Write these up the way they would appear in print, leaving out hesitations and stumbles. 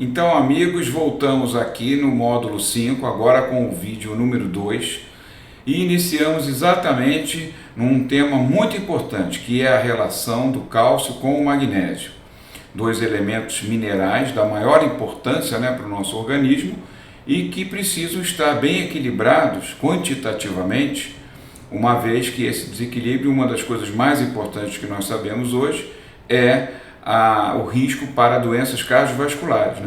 Então, amigos, voltamos aqui no módulo 5, agora com o vídeo número 2, e iniciamos exatamente num tema muito importante, que é a relação do cálcio com o magnésio. Dois elementos minerais da maior importância, para o nosso organismo e que precisam estar bem equilibrados quantitativamente, uma vez que esse desequilíbrio, uma das coisas mais importantes que nós sabemos hoje, é o risco para doenças cardiovasculares,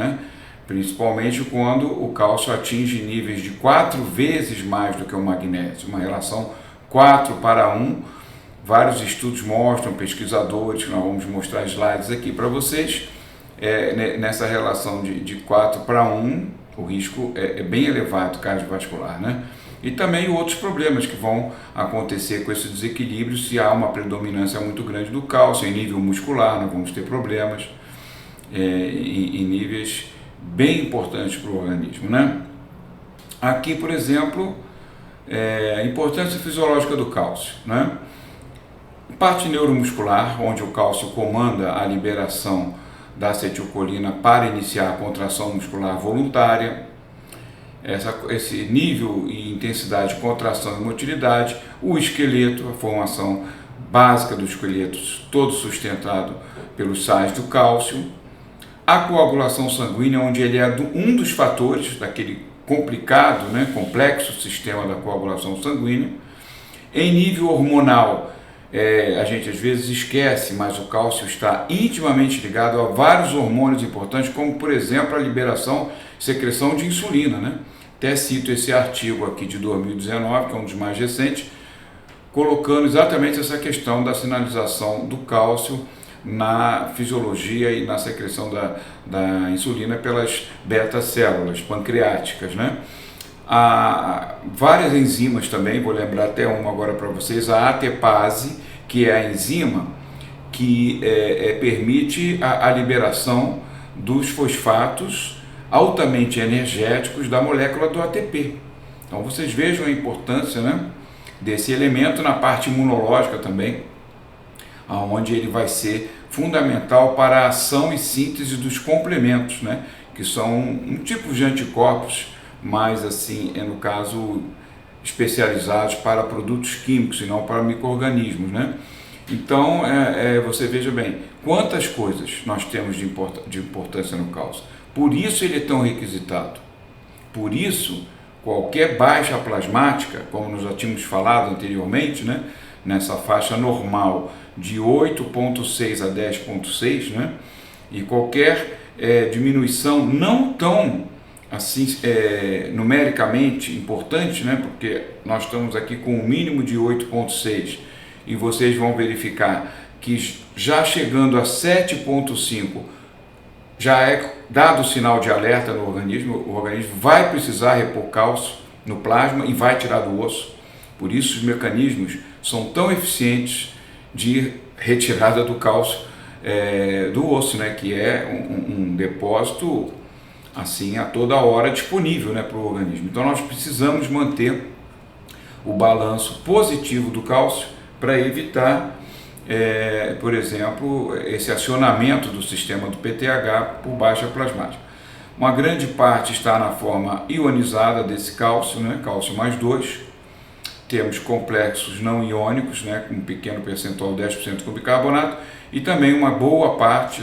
principalmente quando o cálcio atinge níveis de 4 vezes mais do que o magnésio, uma relação 4:1. Vários estudos mostram, pesquisadores, que nós vamos mostrar slides aqui para vocês, nessa relação de 4:1, o risco é bem elevado cardiovascular, E também outros problemas que vão acontecer com esse desequilíbrio. Se há uma predominância muito grande do cálcio em nível muscular, nós vamos ter problemas em níveis bem importantes para o organismo, Aqui, por exemplo, a importância fisiológica do cálcio, Parte neuromuscular, onde o cálcio comanda a liberação da acetilcolina para iniciar a contração muscular voluntária. Esse nível e intensidade de contração e motilidade, o esqueleto, a formação básica do esqueleto, todo sustentado pelos sais do cálcio, a coagulação sanguínea, onde ele é um dos fatores daquele complicado, complexo sistema da coagulação sanguínea. Em nível hormonal, a gente às vezes esquece, mas o cálcio está intimamente ligado a vários hormônios importantes, como por exemplo a liberação e secreção de insulina, Até cito esse artigo aqui de 2019, que é um dos mais recentes, colocando exatamente essa questão da sinalização do cálcio na fisiologia e na secreção da insulina pelas beta-células pancreáticas, Há várias enzimas também, vou lembrar até uma agora para vocês, a ATPase, que é a enzima que permite a liberação dos fosfatos altamente energéticos da molécula do ATP. Então vocês vejam a importância desse elemento na parte imunológica também, onde ele vai ser fundamental para a ação e síntese dos complementos, que são um tipo de anticorpos, mas assim, no caso, especializados para produtos químicos e não para micro-organismos, Então, você veja bem, quantas coisas nós temos de importância no cálcio. Por isso ele é tão requisitado. Por isso, qualquer baixa plasmática, como nós já tínhamos falado anteriormente, nessa faixa normal de 8,6 a 10,6, e qualquer diminuição não tão assim, numericamente importante, porque nós estamos aqui com um mínimo de 8,6 e vocês vão verificar que já chegando a 7,5 já é dado o sinal de alerta no organismo, o organismo vai precisar repor cálcio no plasma e vai tirar do osso. Por isso os mecanismos são tão eficientes de retirada do cálcio do osso, que é um depósito assim a toda hora disponível para o organismo. Então nós precisamos manter o balanço positivo do cálcio para evitar, por exemplo, esse acionamento do sistema do PTH por baixa plasmática. Uma grande parte está na forma ionizada desse cálcio, cálcio mais 2. Temos complexos não iônicos, com um pequeno percentual, 10% com bicarbonato, e também uma boa parte,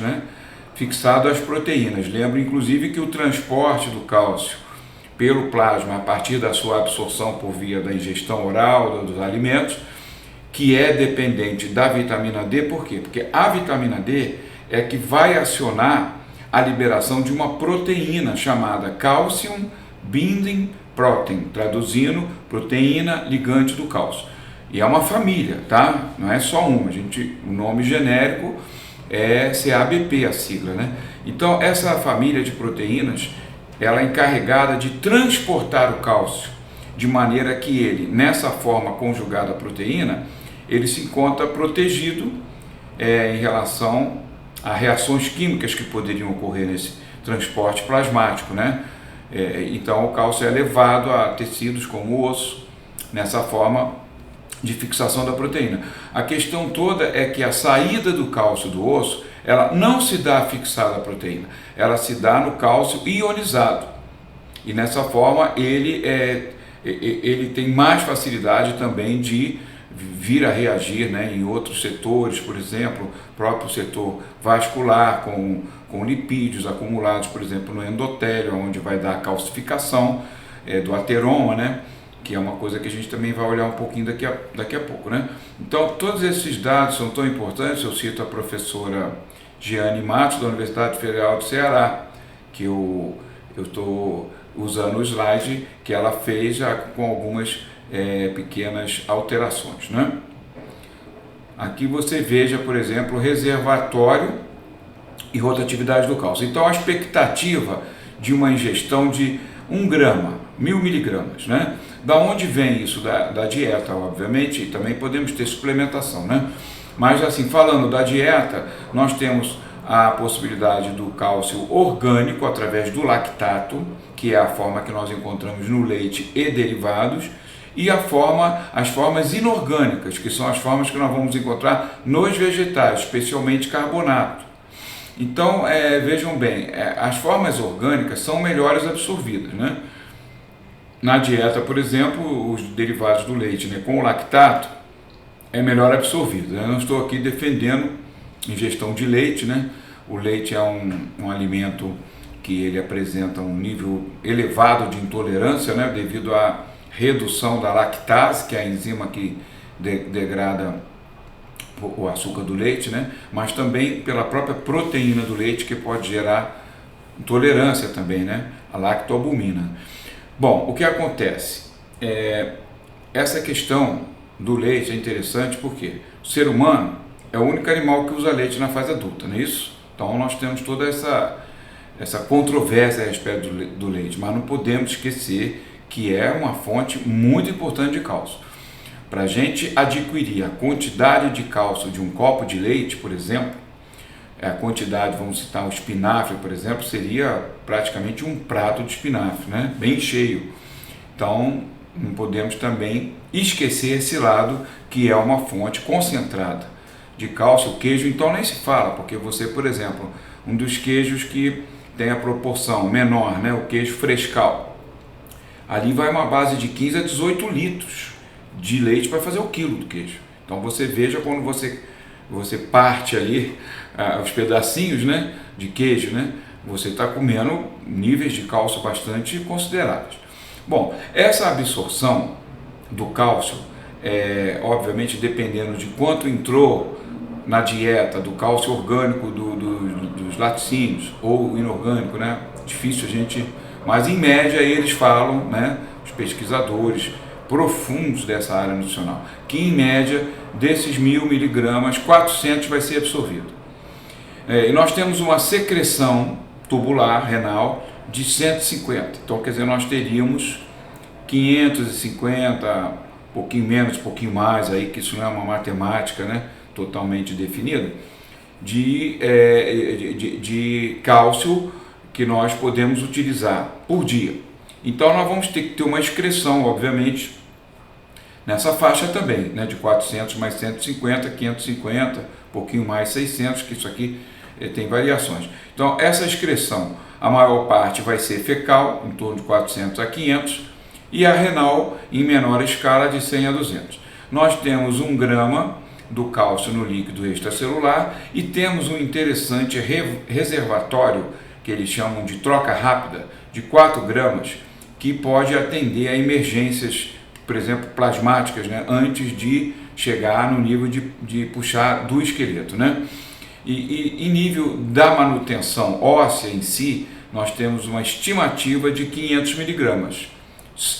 fixado às proteínas. Lembro, inclusive, que o transporte do cálcio pelo plasma, a partir da sua absorção por via da ingestão oral dos alimentos, que é dependente da vitamina D. Por quê? Porque a vitamina D é que vai acionar a liberação de uma proteína chamada Calcium Binding Protein, traduzindo, proteína ligante do cálcio. E é uma família, Não é só uma. O nome genérico é CABP, a sigla, Então, essa família de proteínas, ela é encarregada de transportar o cálcio, de maneira que ele, nessa forma conjugada à proteína, ele se encontra protegido em relação a reações químicas que poderiam ocorrer nesse transporte plasmático, Então, o cálcio é levado a tecidos como o osso, nessa forma de fixação da proteína. A questão toda é que a saída do cálcio do osso ela não se dá fixada à proteína, ela se dá no cálcio ionizado. E nessa forma ele tem mais facilidade também de vir a reagir, né, em outros setores, por exemplo, próprio setor vascular, com lipídios acumulados, por exemplo, no endotélio, onde vai dar a calcificação do ateroma, né, que é uma coisa que a gente também vai olhar um pouquinho daqui a pouco, né? Então, todos esses dados são tão importantes. Eu cito a professora Giane Matos, da Universidade Federal do Ceará, que eu estou usando o slide que ela fez já com algumas pequenas alterações, né? Aqui você veja, por exemplo, reservatório e rotatividade do cálcio. Então, a expectativa de uma ingestão de 1 grama, 1000 miligramas, né? Da onde vem isso? Da dieta, obviamente, e também podemos ter suplementação, né? Mas assim, falando da dieta, nós temos a possibilidade do cálcio orgânico através do lactato, que é a forma que nós encontramos no leite e derivados, e as formas inorgânicas, que são as formas que nós vamos encontrar nos vegetais, especialmente carbonato. Então, vejam bem, as formas orgânicas são melhores absorvidas, né? Na dieta, por exemplo, os derivados do leite, né, com o lactato, é melhor absorvido. Eu não estou aqui defendendo ingestão de leite, né? O leite é um alimento que ele apresenta um nível elevado de intolerância, né, devido à redução da lactase, que é a enzima que degrada o açúcar do leite, né? Mas também pela própria proteína do leite, que pode gerar intolerância também, né? A lactoalbumina. Bom, o que acontece? Essa questão do leite é interessante porque o ser humano é o único animal que usa leite na fase adulta, não é isso? Então nós temos toda essa controvérsia a respeito do leite, mas não podemos esquecer que é uma fonte muito importante de cálcio. Para a gente adquirir a quantidade de cálcio de um copo de leite, por exemplo, a quantidade, vamos citar o espinafre, por exemplo, seria praticamente um prato de espinafre, né? Bem cheio. Então, não podemos também esquecer esse lado, que é uma fonte concentrada de cálcio. O queijo, então, nem se fala, porque você, por exemplo, um dos queijos que tem a proporção menor, né? O queijo frescal, ali vai uma base de 15 a 18 litros de leite para fazer o quilo do queijo. Então, você veja quando você parte ali os pedacinhos, né, de queijo, né, você está comendo níveis de cálcio bastante consideráveis. Bom, essa absorção do cálcio, obviamente dependendo de quanto entrou na dieta, do cálcio orgânico dos laticínios ou inorgânico, né, difícil a gente, mas em média eles falam, né, os pesquisadores profundos dessa área nutricional, que em média desses 1000 miligramas, 400 vai ser absorvido. E nós temos uma secreção tubular renal de 150, então quer dizer, nós teríamos 550, um pouquinho menos, um pouquinho mais, aí, que isso não é uma matemática, né, totalmente definida, de cálcio que nós podemos utilizar por dia. Então nós vamos ter que ter uma excreção, obviamente, nessa faixa também, né, de 400 mais 150, 550, um pouquinho mais 600, que isso aqui tem variações. Então essa excreção, a maior parte vai ser fecal, em torno de 400 a 500, e a renal em menor escala, de 100 a 200. Nós temos 1 grama do cálcio no líquido extracelular e temos um interessante reservatório, que eles chamam de troca rápida, de 4 gramas, que pode atender a emergências, por exemplo, plasmáticas, né, antes de chegar no nível de puxar do esqueleto, né? E em nível da manutenção óssea em si, nós temos uma estimativa de 500 miligramas,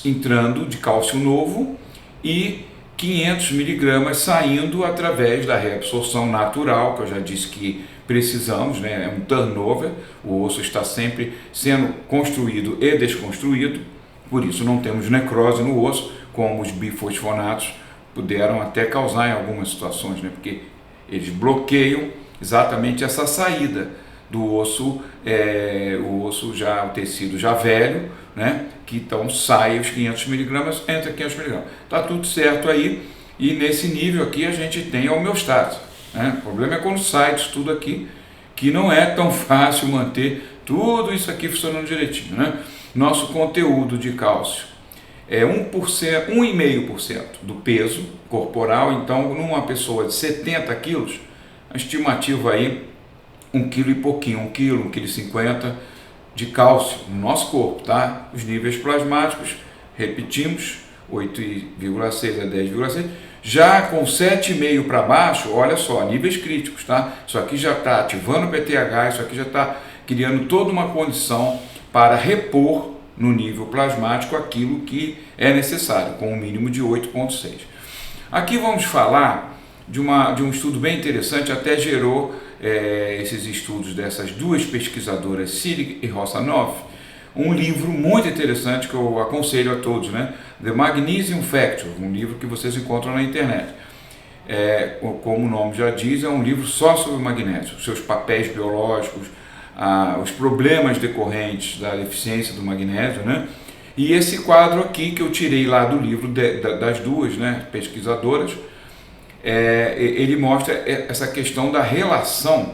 entrando de cálcio novo e 500 miligramas saindo através da reabsorção natural, que eu já disse que precisamos, né? É um turnover, o osso está sempre sendo construído e desconstruído, por isso não temos necrose no osso, como os bifosfonatos puderam até causar em algumas situações, né? Porque eles bloqueiam exatamente essa saída do osso, o osso já, o tecido já velho, né? Que então sai os 500 miligramas, entra 500 miligramas. Está tudo certo aí, e nesse nível aqui a gente tem a homeostase, né? O problema é quando sai disso tudo aqui que não é tão fácil manter tudo isso aqui funcionando direitinho, né? Nosso conteúdo de cálcio é 1%, 1,5% do peso corporal. Então, numa pessoa de 70 quilos, a estimativa aí 1 quilo e pouquinho, 1 quilo, 1,50 kg de cálcio no nosso corpo, tá? Os níveis plasmáticos, repetimos, 8,6 a 10,6. Já com 7,5 para baixo, olha só, níveis críticos, tá? Isso aqui já está ativando o PTH, isso aqui já está criando toda uma condição para repor no nível plasmático aquilo que é necessário, com um mínimo de 8,6. Aqui vamos falar de um estudo bem interessante, até gerou esses estudos dessas duas pesquisadoras, Siri e Rossanov, um livro muito interessante que eu aconselho a todos, né? The Magnesium Factor, um livro que vocês encontram na internet. Como o nome já diz, é um livro só sobre o magnésio, seus papéis biológicos, os problemas decorrentes da deficiência do magnésio, né? E esse quadro aqui que eu tirei lá do livro das duas, né, pesquisadoras, ele mostra essa questão da relação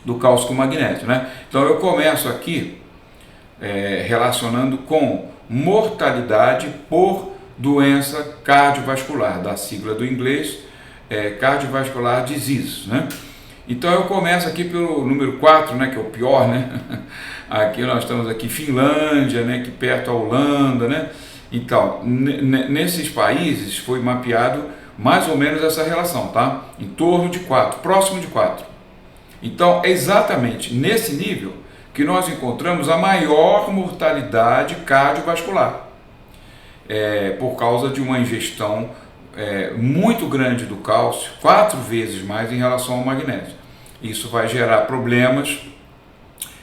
do cálcio com o magnésio, né? Então eu começo aqui relacionando com mortalidade por doença cardiovascular, da sigla do inglês, cardiovascular disease, né? Então eu começo aqui pelo número 4, né, que é o pior, né? Aqui nós estamos aqui Finlândia, né, aqui perto a Holanda, né? Então, nesses países foi mapeado mais ou menos essa relação, tá? Em torno de 4, próximo de 4. Então, é exatamente nesse nível que nós encontramos a maior mortalidade cardiovascular, por causa de uma ingestão muito grande do cálcio, 4 vezes mais em relação ao magnésio. Isso vai gerar problemas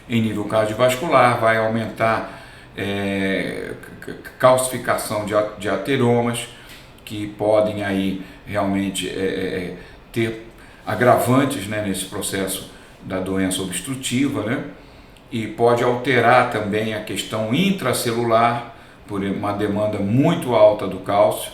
em nível cardiovascular, vai aumentar calcificação de ateromas, que podem aí realmente ter agravantes, né, nesse processo da doença obstrutiva, né? E pode alterar também a questão intracelular por uma demanda muito alta do cálcio.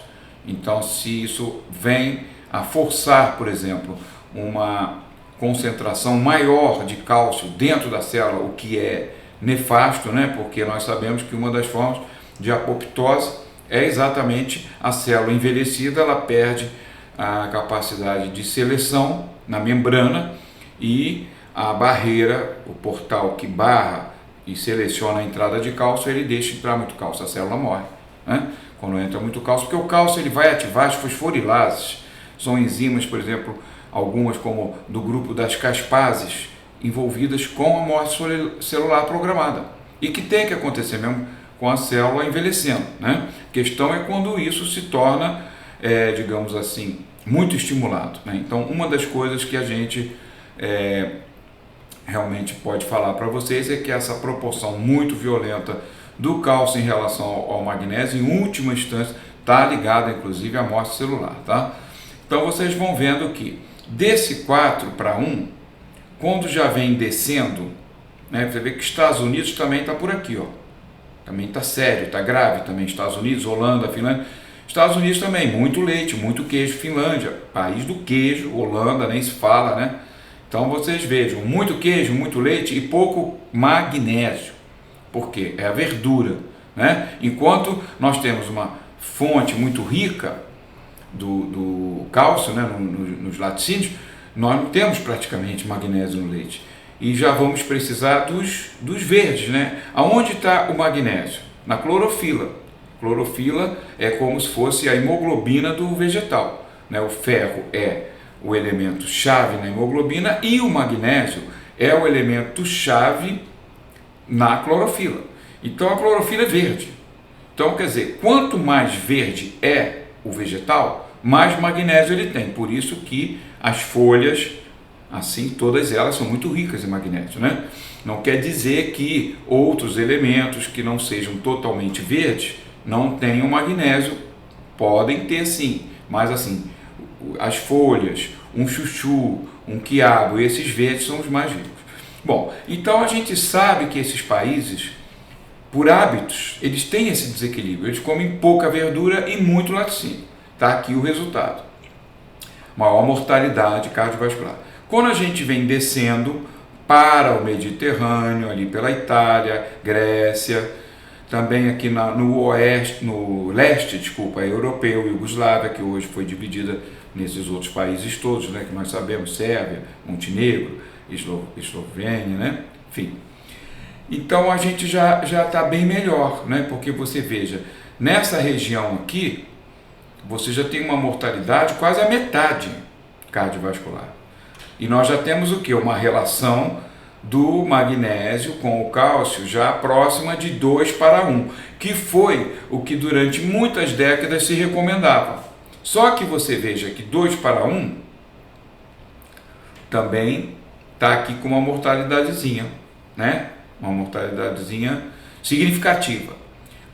Então, se isso vem a forçar, por exemplo, uma concentração maior de cálcio dentro da célula, o que é nefasto, né? Porque nós sabemos que uma das formas de apoptose é exatamente a célula envelhecida, ela perde a capacidade de seleção na membrana e a barreira, o portal que barra e seleciona a entrada de cálcio, ele deixa entrar muito cálcio, a célula morre, né? Quando entra muito cálcio, porque o cálcio ele vai ativar as fosforilases, são enzimas, por exemplo, algumas como do grupo das caspases, envolvidas com a morte celular programada, e que tem que acontecer mesmo com a célula envelhecendo, né? A questão é quando isso se torna, digamos assim, muito estimulado, né? Então, uma das coisas que a gente realmente pode falar para vocês é que essa proporção muito violenta do cálcio em relação ao magnésio, em última instância, está ligada inclusive à morte celular, tá? Então vocês vão vendo que desse 4 para 1, quando já vem descendo, né, você vê que Estados Unidos também está por aqui, ó. Também está sério, está grave também, Estados Unidos, Holanda, Finlândia. Estados Unidos também, muito leite, muito queijo. Finlândia, país do queijo, Holanda nem se fala, né? Então vocês vejam, muito queijo, muito leite e pouco magnésio. Por quê? É a verdura, né? Enquanto nós temos uma fonte muito rica do cálcio, né, nos laticínios, nós não temos praticamente magnésio no leite. E já vamos precisar dos verdes, né? Aonde está o magnésio? Na clorofila. Clorofila é como se fosse a hemoglobina do vegetal, né? O ferro é o elemento chave na hemoglobina e o magnésio é o elemento chave na clorofila. Então a clorofila é verde. Então, quer dizer, quanto mais verde é o vegetal, mais magnésio ele tem. Por isso que as folhas, assim, todas elas são muito ricas em magnésio, né? Não quer dizer que outros elementos que não sejam totalmente verdes não tenham magnésio. Podem ter sim, mas assim, as folhas, um chuchu, um quiabo, esses verdes são os mais ricos. Bom, então a gente sabe que esses países, por hábitos, eles têm esse desequilíbrio. Eles comem pouca verdura e muito laticínio. Está aqui o resultado. Maior mortalidade cardiovascular. Quando a gente vem descendo, para o Mediterrâneo, ali pela Itália, Grécia, também aqui no leste, europeu, Iugoslávia, que hoje foi dividida nesses outros países todos, né, que nós sabemos, Sérvia, Montenegro, Eslovênia, né, enfim. Então a gente já está bem melhor, né, porque você veja, nessa região aqui, você já tem uma mortalidade quase a metade cardiovascular. E nós já temos o que? Uma relação do magnésio com o cálcio já próxima de 2:1, que foi o que durante muitas décadas se recomendava. Só que você veja que 2:1 também está aqui com uma mortalidadezinha, né? Uma mortalidadezinha significativa.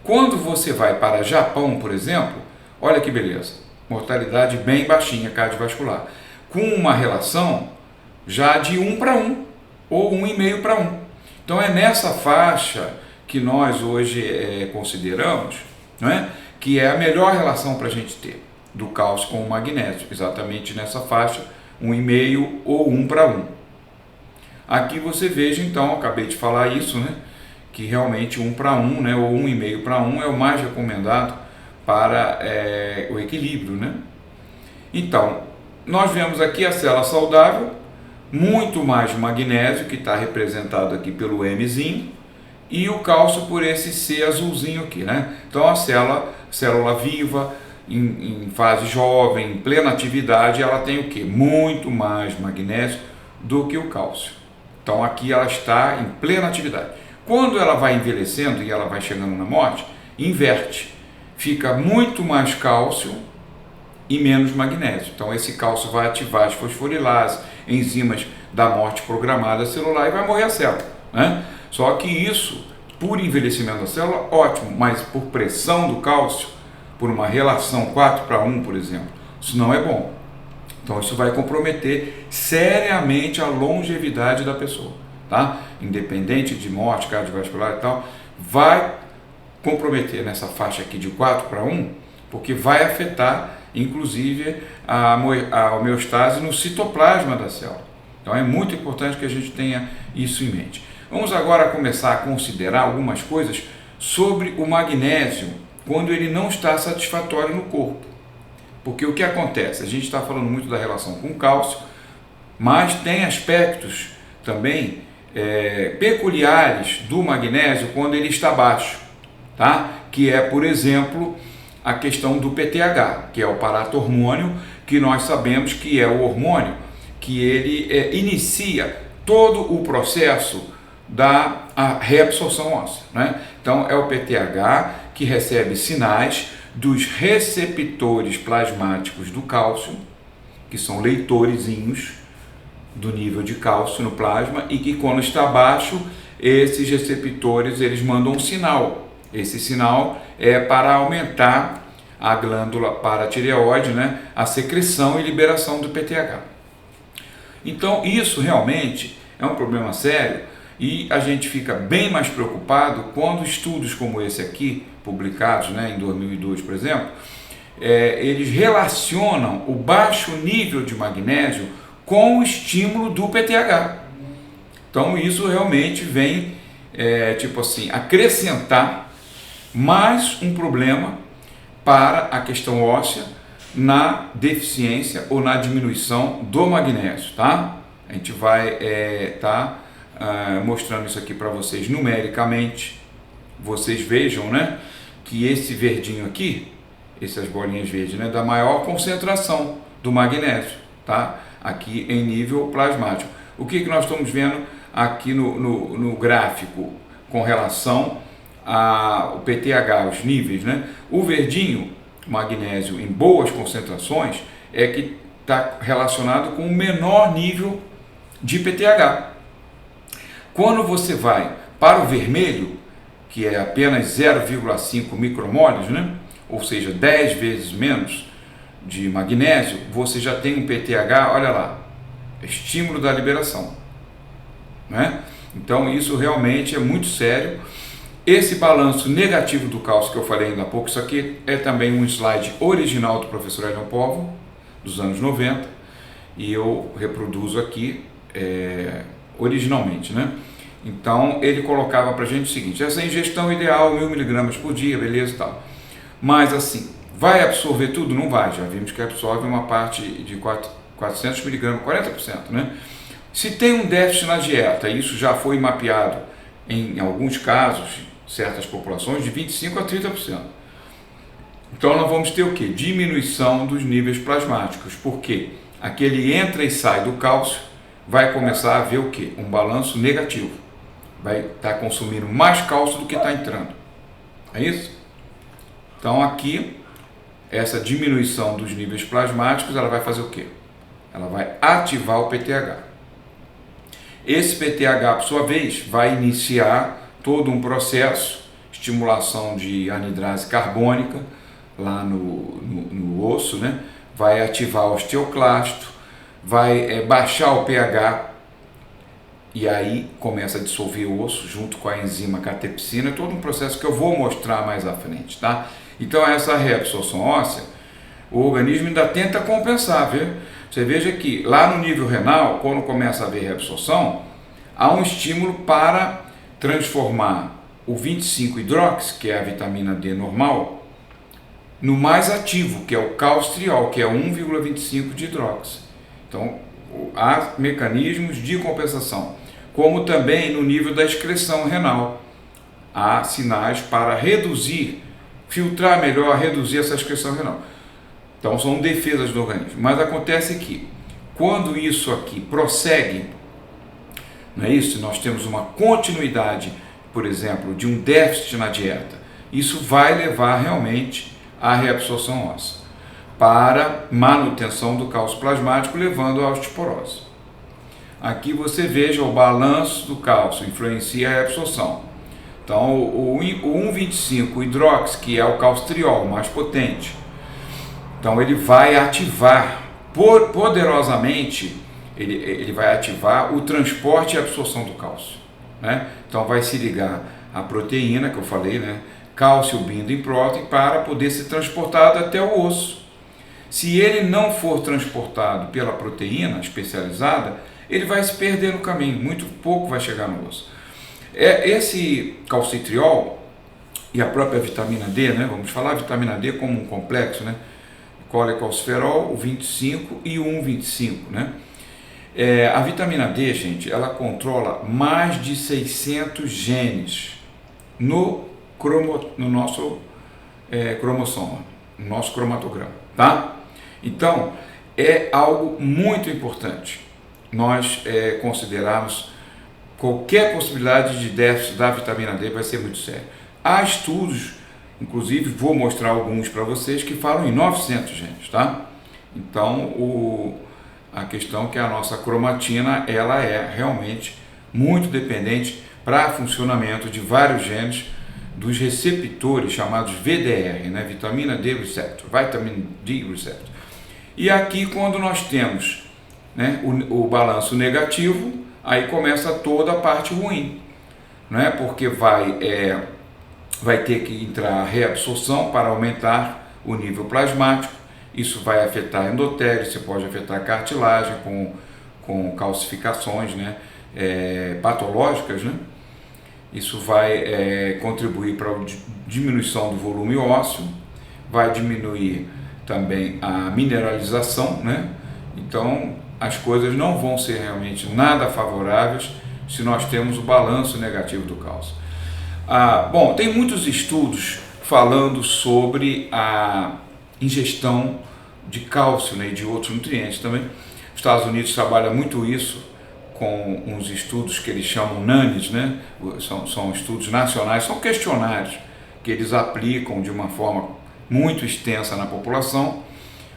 Quando você vai para Japão, por exemplo, olha que beleza, mortalidade bem baixinha cardiovascular, com uma relação já de 1:1 ou 1,5:1. Então é nessa faixa que nós hoje consideramos, não é? Que é a melhor relação para a gente ter do cálcio com o magnésio, exatamente nessa faixa, 1,5 ou 1:1. Aqui você veja, então, acabei de falar isso, né? Que realmente 1:1, né, ou 1,5:1 é o mais recomendado para o equilíbrio, né? Então, nós vemos aqui a célula saudável, muito mais magnésio, que está representado aqui pelo Mzinho, e o cálcio por esse C azulzinho aqui, né? Então a célula viva, em fase jovem, em plena atividade, ela tem o que? Muito mais magnésio do que o cálcio. Então aqui ela está em plena atividade. Quando ela vai envelhecendo e ela vai chegando na morte, inverte. Fica muito mais cálcio e menos magnésio. Então esse cálcio vai ativar as fosforilases, enzimas da morte programada celular e vai morrer a célula, né? Só que isso, por envelhecimento da célula, ótimo, mas por pressão do cálcio, por uma relação 4:1, por exemplo, isso não é bom. Então isso vai comprometer seriamente a longevidade da pessoa, tá? Independente de morte cardiovascular e tal, vai comprometer nessa faixa aqui de 4:1, porque vai afetar inclusive a homeostase no citoplasma da célula. Então é muito importante que a gente tenha isso em mente. Vamos agora começar a considerar algumas coisas sobre o magnésio quando ele não está satisfatório no corpo. Porque o que acontece? A gente está falando muito da relação com o cálcio, mas tem aspectos também peculiares do magnésio quando ele está baixo, tá? Que é, por exemplo, a questão do PTH, que é o paratormônio, que nós sabemos que é o hormônio que ele inicia todo o processo da reabsorção óssea, né? Então é o PTH que recebe sinais dos receptores plasmáticos do cálcio, que são leitorezinhos do nível de cálcio no plasma, e que quando está baixo, esses receptores eles mandam um sinal. Esse sinal é para aumentar a glândula paratireoide, né, a secreção e liberação do PTH. Então isso realmente é um problema sério e a gente fica bem mais preocupado quando estudos como esse aqui, publicados, né, em 2002, por exemplo, eles relacionam o baixo nível de magnésio com o estímulo do PTH. Então isso realmente vem, tipo assim, acrescentar mais um problema para a questão óssea na deficiência ou na diminuição do magnésio, tá? A gente vai mostrando isso aqui para vocês numericamente. Vocês vejam, né, que esse verdinho aqui, essas bolinhas verdes, né, da maior concentração do magnésio, tá? Aqui em nível plasmático. O que nós estamos vendo aqui no gráfico com relação ao PTH, os níveis, né? O verdinho, magnésio em boas concentrações, é que está relacionado com o menor nível de PTH. Quando você vai para o vermelho, que é apenas 0,5 micromoles, né? Ou seja, 10 vezes menos de magnésio, você já tem um PTH, olha lá, estímulo da liberação, né? Então isso realmente é muito sério. Esse balanço negativo do cálcio que eu falei ainda há pouco, isso aqui é também um slide original do professor Elion Povo, dos anos 90, e eu reproduzo aqui originalmente, né? Então ele colocava para a gente o seguinte: essa ingestão ideal 1000 miligramas por dia, beleza e tal. Mas assim, vai absorver tudo? Não vai, já vimos que absorve uma parte de 400 miligramas, 40%, né? Se tem um déficit na dieta, isso já foi mapeado em alguns casos, certas populações, de 25% a 30%. Então nós vamos ter o quê? Diminuição dos níveis plasmáticos, porque aquele entra e sai do cálcio vai começar a haver o quê? Um balanço negativo. Vai estar consumindo mais cálcio do que está entrando. É isso? Então aqui, essa diminuição dos níveis plasmáticos, ela vai fazer o quê? Ela vai ativar o PTH. Esse PTH, por sua vez, vai iniciar todo um processo, estimulação de anidrase carbônica, lá no osso, né? Vai ativar o osteoclasto, vai baixar o pH, e aí começa a dissolver o osso junto com a enzima catepsina, todo um processo que eu vou mostrar mais à frente, tá? Então essa reabsorção óssea, o organismo ainda tenta compensar, viu? Você veja que lá no nível renal, quando começa a haver reabsorção, há um estímulo para transformar o 25-hidrox, que é a vitamina D normal, no mais ativo, que é o calcitriol, que é 1,25 de hidrox. Então, há mecanismos de compensação, como também no nível da excreção renal. Há sinais para reduzir, filtrar melhor, reduzir essa excreção renal. Então, são defesas do organismo. Mas acontece que, quando isso aqui prossegue, não é isso? Nós temos uma continuidade, por exemplo, de um déficit na dieta. Isso vai levar realmente à reabsorção óssea, para manutenção do cálcio plasmático, levando à osteoporose. Aqui você veja o balanço do cálcio, influencia a absorção. Então, o 1,25 hidrox, que é o calcitriol mais potente, então ele vai ativar poderosamente, ele vai ativar o transporte e absorção do cálcio, né? Então vai se ligar à proteína, que eu falei, né? Cálcio binding protein, para poder ser transportado até o osso. Se ele não for transportado pela proteína especializada, ele vai se perder no caminho, muito pouco vai chegar no osso. Esse calcitriol e a própria vitamina D, né? Vamos falar a vitamina D como um complexo, né? Colecalciferol, o 25 e o 1,25, né? A vitamina D, gente, ela controla mais de 600 genes no nosso cromossomo, no nosso cromatograma, tá? Então, é algo muito importante nós considerarmos qualquer possibilidade de déficit da vitamina D, vai ser muito sério. Há estudos, inclusive vou mostrar alguns para vocês, que falam em 900 genes, tá? Então, a questão é que a nossa cromatina, ela é realmente muito dependente para funcionamento de vários genes dos receptores chamados VDR, né? Vitamina D Receptor, Vitamin D Receptor. E aqui, quando nós temos, né, o balanço negativo, aí começa toda a parte ruim, né? Porque vai ter que entrar a reabsorção para aumentar o nível plasmático. Isso vai afetar endotélio, você pode afetar a cartilagem com calcificações, né? Patológicas, né? Isso vai contribuir para a diminuição do volume ósseo, vai diminuir também a mineralização, né? Então, as coisas não vão ser realmente nada favoráveis se nós temos o balanço negativo do cálcio. Bom, tem muitos estudos falando sobre a ingestão de cálcio, né, e de outros nutrientes também. Os Estados Unidos trabalha muito isso com uns estudos que eles chamam NANES, né? São estudos nacionais, são questionários que eles aplicam de uma forma muito extensa na população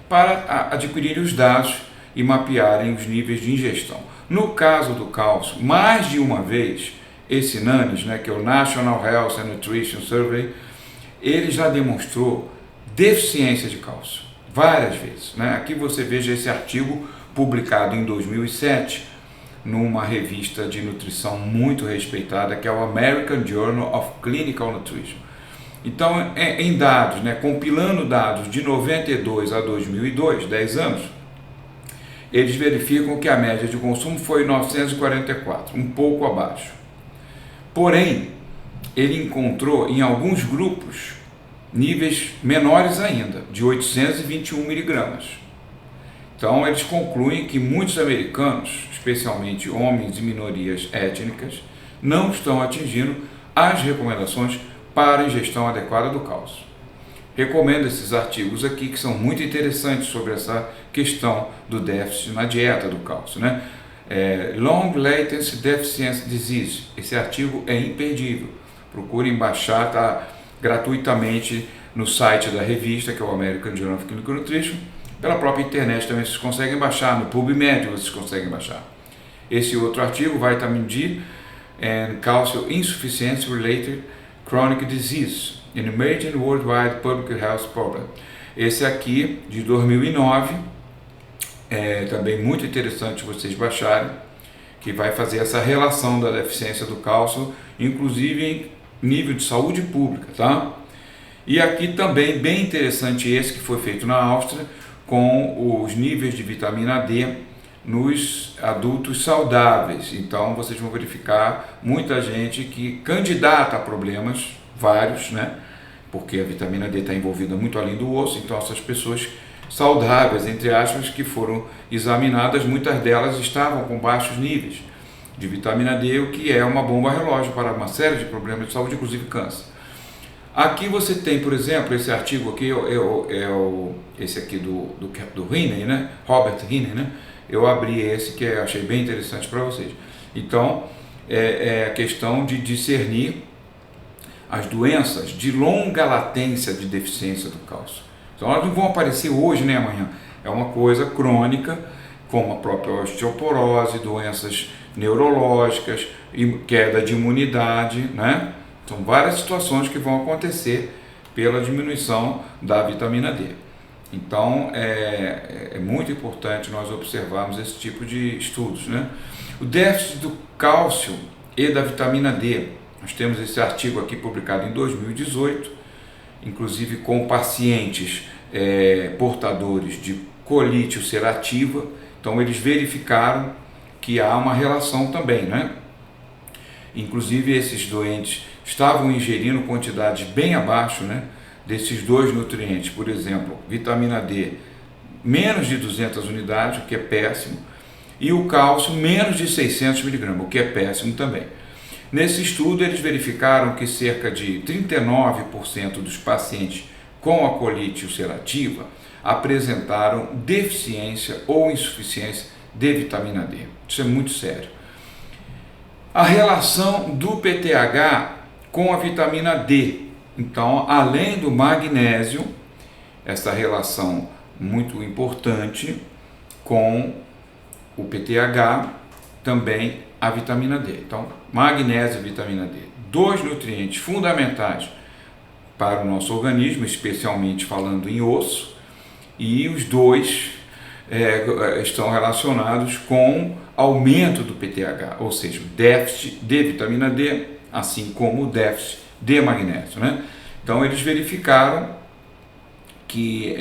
para adquirirem os dados e mapearem os níveis de ingestão. No caso do cálcio, mais de uma vez, esse NANES, né, que é o National Health and Nutrition Survey, ele já demonstrou deficiência de cálcio, várias vezes, né? Aqui você veja esse artigo publicado em 2007, numa revista de nutrição muito respeitada, que é o American Journal of Clinical Nutrition. Então, em dados, né, compilando dados de 92 a 2002, 10 anos, eles verificam que a média de consumo foi 944, um pouco abaixo. Porém, ele encontrou em alguns grupos níveis menores ainda, de 821 miligramas. Então, eles concluem que muitos americanos, especialmente homens e minorias étnicas, não estão atingindo as recomendações para a ingestão adequada do cálcio. Recomendo esses artigos aqui, que são muito interessantes sobre essa questão do déficit na dieta do cálcio, né? Long Latency Deficiency Disease, esse artigo é imperdível. Procurem baixar, tá gratuitamente no site da revista, que é o American Journal of Clinical Nutrition. Pela própria internet também vocês conseguem baixar, no PubMed vocês conseguem baixar. Esse outro artigo, Vitamin D and Calcium Insufficiency Related Chronic Disease, an Emerging Worldwide Public Health Problem. Esse aqui, de 2009, é também muito interessante vocês baixarem, que vai fazer essa relação da deficiência do cálcio, inclusive em nível de saúde pública, tá? E aqui também, bem interessante esse que foi feito na Áustria, com os níveis de vitamina D nos adultos saudáveis. Então vocês vão verificar muita gente que candidata a problemas vários, né? Porque a vitamina D está envolvida muito além do osso, então essas pessoas saudáveis, entre aspas, que foram examinadas, muitas delas estavam com baixos níveis de vitamina D, o que é uma bomba relógio para uma série de problemas de saúde, inclusive câncer. Aqui você tem, por exemplo, esse artigo aqui, esse aqui do Heaney, né? Robert Heaney, né? Eu abri esse que eu achei bem interessante para vocês. Então, é a questão de discernir as doenças de longa latência de deficiência do cálcio. Então, elas não vão aparecer hoje nem amanhã. É uma coisa crônica, como a própria osteoporose, doenças neurológicas, queda de imunidade, né? São várias situações que vão acontecer pela diminuição da vitamina D. Então, é muito importante nós observarmos esse tipo de estudos, né? O déficit do cálcio e da vitamina D. Nós temos esse artigo aqui publicado em 2018, inclusive com pacientes portadores de colite ulcerativa. Então, eles verificaram que há uma relação também, né? Inclusive, esses doentes estavam ingerindo quantidades bem abaixo, né, desses dois nutrientes. Por exemplo, vitamina D, menos de 200 unidades, o que é péssimo, e o cálcio, menos de 600 miligramas, o que é péssimo também. Nesse estudo, eles verificaram que cerca de 39% dos pacientes com a colite ulcerativa apresentaram deficiência ou insuficiência de vitamina D. Isso é muito sério. A relação do PTH com a vitamina D. Então, além do magnésio, essa relação muito importante com o PTH, também a vitamina D. Então, magnésio e vitamina D, dois nutrientes fundamentais para o nosso organismo, especialmente falando em osso, e os dois estão relacionados com aumento do PTH, ou seja, o déficit de vitamina D, assim como o déficit de magnésio, né? Então, eles verificaram que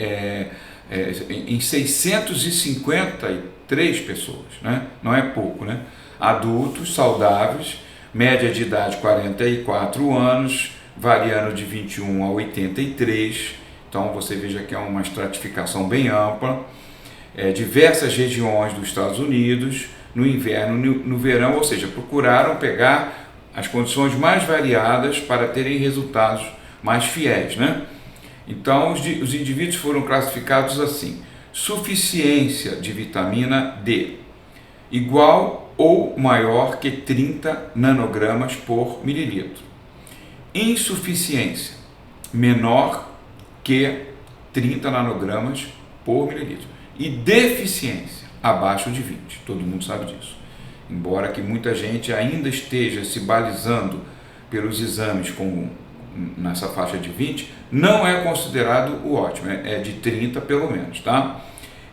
em 653 pessoas, né? Não é pouco, né? Adultos saudáveis, média de idade 44 anos, variando de 21 a 83. Então, você veja que é uma estratificação bem ampla. Diversas regiões dos Estados Unidos, no inverno, no verão, ou seja, procuraram pegar as condições mais variadas para terem resultados mais fiéis, né? Então, os indivíduos foram classificados assim: suficiência de vitamina D igual ou maior que 30 nanogramas por mililitro. Insuficiência menor que 30 nanogramas por mililitro. E deficiência abaixo de 20. Todo mundo sabe disso. Embora que muita gente ainda esteja se balizando pelos exames nessa faixa de 20, não é considerado o ótimo, é de 30 pelo menos, tá?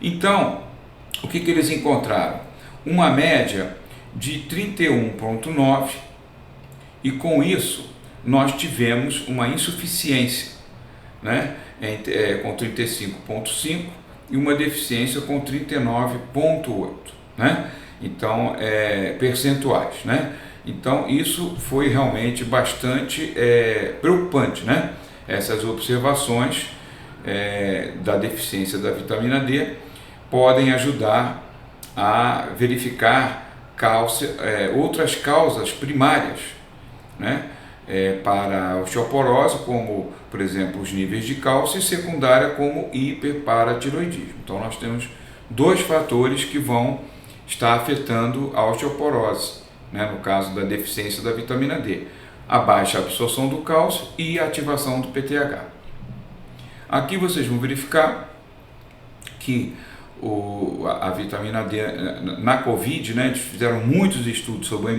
Então, o que eles encontraram? Uma média de 31,9, e com isso nós tivemos uma insuficiência, né? Com 35,5, e uma deficiência com 39,8, né? Então, percentuais, né? Então, isso foi realmente bastante preocupante, né? Essas observações da deficiência da vitamina D podem ajudar a verificar outras causas primárias, né? Para a osteoporose, como, por exemplo, os níveis de cálcio, e secundária, como hiperparatiroidismo. Então, nós temos dois fatores que vão estar afetando a osteoporose, né? No caso da deficiência da vitamina D, a baixa absorção do cálcio e a ativação do PTH. Aqui vocês vão verificar que a vitamina D na Covid, né, eles fizeram muitos estudos sobre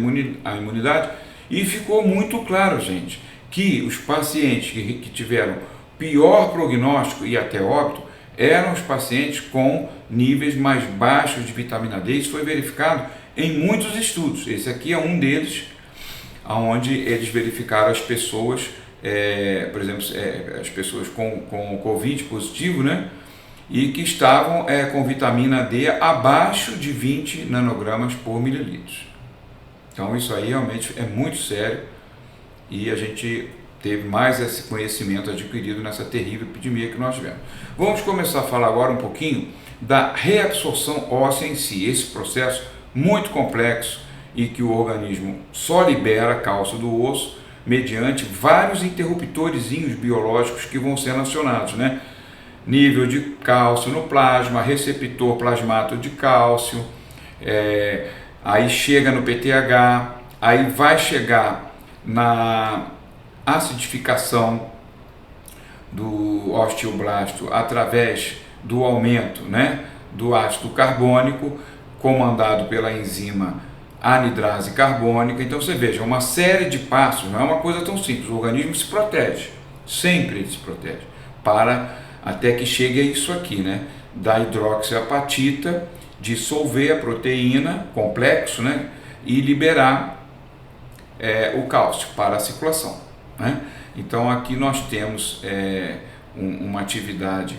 a imunidade e ficou muito claro, gente, que os pacientes que tiveram pior prognóstico e até óbito eram os pacientes com níveis mais baixos de vitamina D. Isso foi verificado em muitos estudos. Esse aqui é um deles, onde eles verificaram as pessoas, por exemplo, as pessoas com Covid positivo, né? E que estavam com vitamina D abaixo de 20 nanogramas por mililitro. Então isso aí realmente é muito sério e a gente teve mais esse conhecimento adquirido nessa terrível epidemia que nós tivemos. Vamos começar a falar agora um pouquinho da reabsorção óssea em si, esse processo muito complexo e que o organismo só libera cálcio do osso mediante vários interruptorzinhos biológicos que vão sendo acionados, né? Nível de cálcio no plasma, receptor plasmato de cálcio, aí chega no PTH, aí vai chegar na acidificação do osteoblasto através do aumento, né, do ácido carbônico, comandado pela enzima anidrase carbônica. Então você veja, uma série de passos, não é uma coisa tão simples, o organismo se protege, sempre ele se protege, até que chegue a isso aqui, né, da hidroxiapatita, dissolver a proteína, complexo, né, e liberar o cálcio para a circulação, né? Então aqui nós temos uma atividade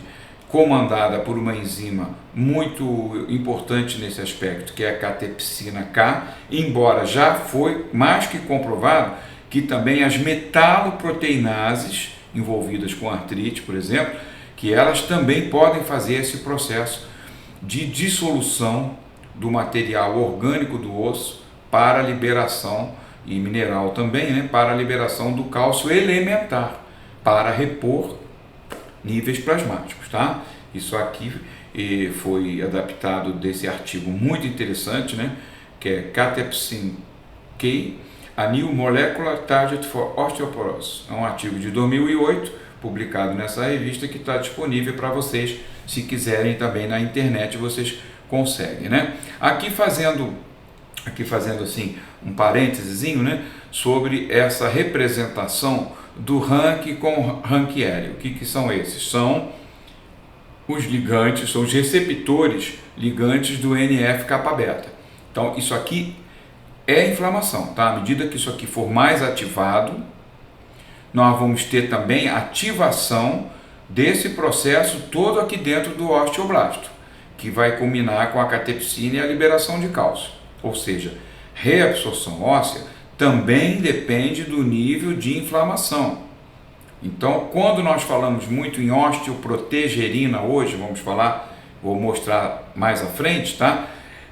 comandada por uma enzima muito importante nesse aspecto, que é a catepsina K, embora já foi mais que comprovado que também as metaloproteinases envolvidas com artrite, por exemplo, que elas também podem fazer esse processo de dissolução do material orgânico do osso para a liberação, e mineral também, né, para a liberação do cálcio elementar, para repor níveis plasmáticos, tá? Isso aqui foi adaptado desse artigo muito interessante, né, que é Catepsin K, a New Molecular Target for Osteoporosis. É um artigo de 2008, publicado nessa revista, que está disponível para vocês, se quiserem também na internet, vocês conseguem, né? Aqui fazendo assim um parênteses, né, sobre essa representação do rank com rank L. O que são esses? São os ligantes, são os receptores ligantes do NF-kappa-beta. Então isso aqui é inflamação, tá? À medida que isso aqui for mais ativado, nós vamos ter também ativação desse processo todo aqui dentro do osteoblasto, que vai culminar com a catepsina e a liberação de cálcio. Ou seja, reabsorção óssea também depende do nível de inflamação. Então, quando nós falamos muito em osteoprotegerina hoje, vou mostrar mais à frente, tá?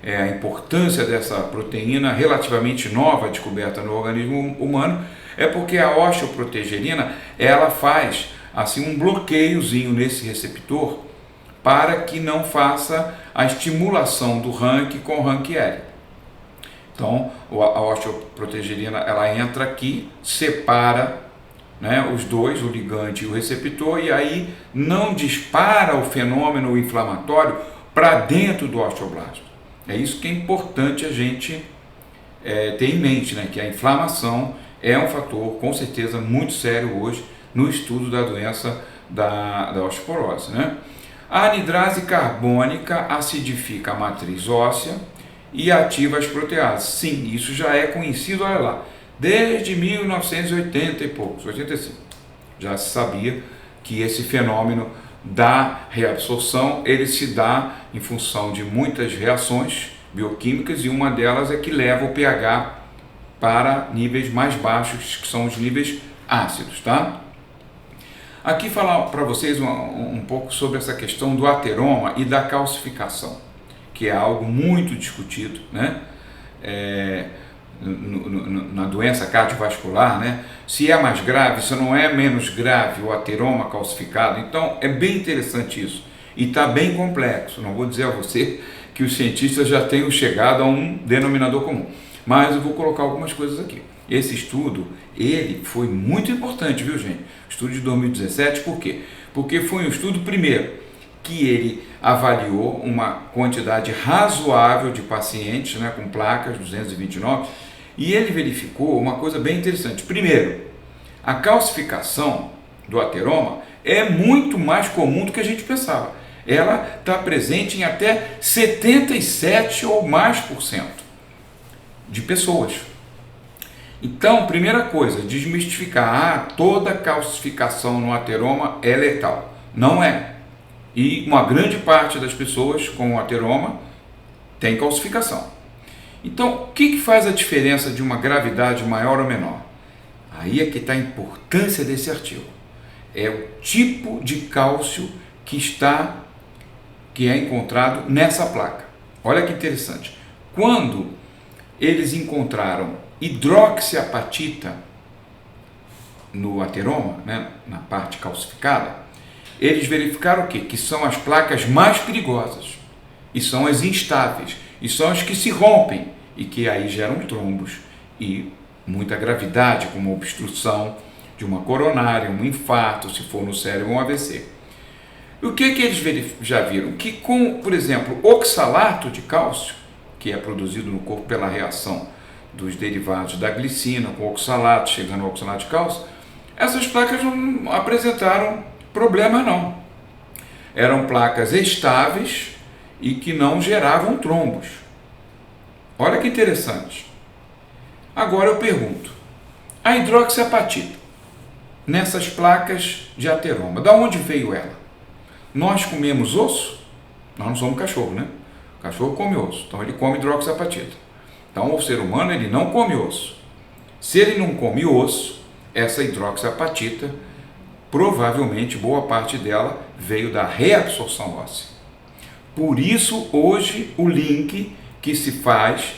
A importância dessa proteína relativamente nova descoberta no organismo humano, é porque a osteoprotegerina, ela faz assim um bloqueiozinho nesse receptor para que não faça a estimulação do rank com o rank L. Então, a osteoprotegerina, ela entra aqui, separa, né, os dois, o ligante e o receptor, e aí não dispara o fenômeno inflamatório para dentro do osteoblasto. É isso que é importante a gente ter em mente, né, que a inflamação é um fator, com certeza, muito sério hoje no estudo da doença da osteoporose, né? A anidrase carbônica acidifica a matriz óssea e ativa as proteases. Sim, isso já é conhecido, olha lá, desde 1980 e poucos, 85. Já se sabia que esse fenômeno da reabsorção, ele se dá em função de muitas reações bioquímicas, e uma delas é que leva o pH para níveis mais baixos, que são os níveis ácidos, tá? Aqui falar para vocês um pouco sobre essa questão do ateroma e da calcificação, que é algo muito discutido, né? Na doença cardiovascular, né? Se é mais grave, se não é menos grave o ateroma calcificado. Então é bem interessante isso, e está bem complexo. Não vou dizer a você que os cientistas já tenham chegado a um denominador comum, mas eu vou colocar algumas coisas aqui. Esse estudo, ele foi muito importante, viu, gente? Estudo de 2017, por quê? Porque foi um estudo, primeiro, que ele avaliou uma quantidade razoável de pacientes, né, com placas 229, e ele verificou uma coisa bem interessante. Primeiro, a calcificação do ateroma é muito mais comum do que a gente pensava. Ela está presente em até 77 ou mais por cento de pessoas. Então, primeira coisa, desmistificar, toda calcificação no ateroma é letal. Não é. E uma grande parte das pessoas com ateroma tem calcificação. Então, o que faz a diferença de uma gravidade maior ou menor? Aí é que está a importância desse artigo. É o tipo de cálcio que é encontrado nessa placa. Olha que interessante. Quando eles encontraram hidroxiapatita no ateroma, né, na parte calcificada, eles verificaram o quê? Que são as placas mais perigosas, e são as instáveis, e são as que se rompem, e que aí geram trombos e muita gravidade, como obstrução de uma coronária, um infarto, se for no cérebro, um AVC. E o que eles já viram? Que com, por exemplo, oxalato de cálcio, que é produzido no corpo pela reação dos derivados da glicina com oxalato, chegando ao oxalato de cálcio, essas placas não apresentaram problema não. Eram placas estáveis e que não geravam trombos. Olha que interessante. Agora eu pergunto, a hidroxiapatita, nessas placas de ateroma, da onde veio ela? Nós comemos osso? Nós não somos cachorro, né? O cachorro come osso, então ele come hidroxiapatita. Então o ser humano, ele não come osso. Se ele não come osso, essa hidroxiapatita, provavelmente boa parte dela veio da reabsorção óssea. Por isso, hoje, o link que se faz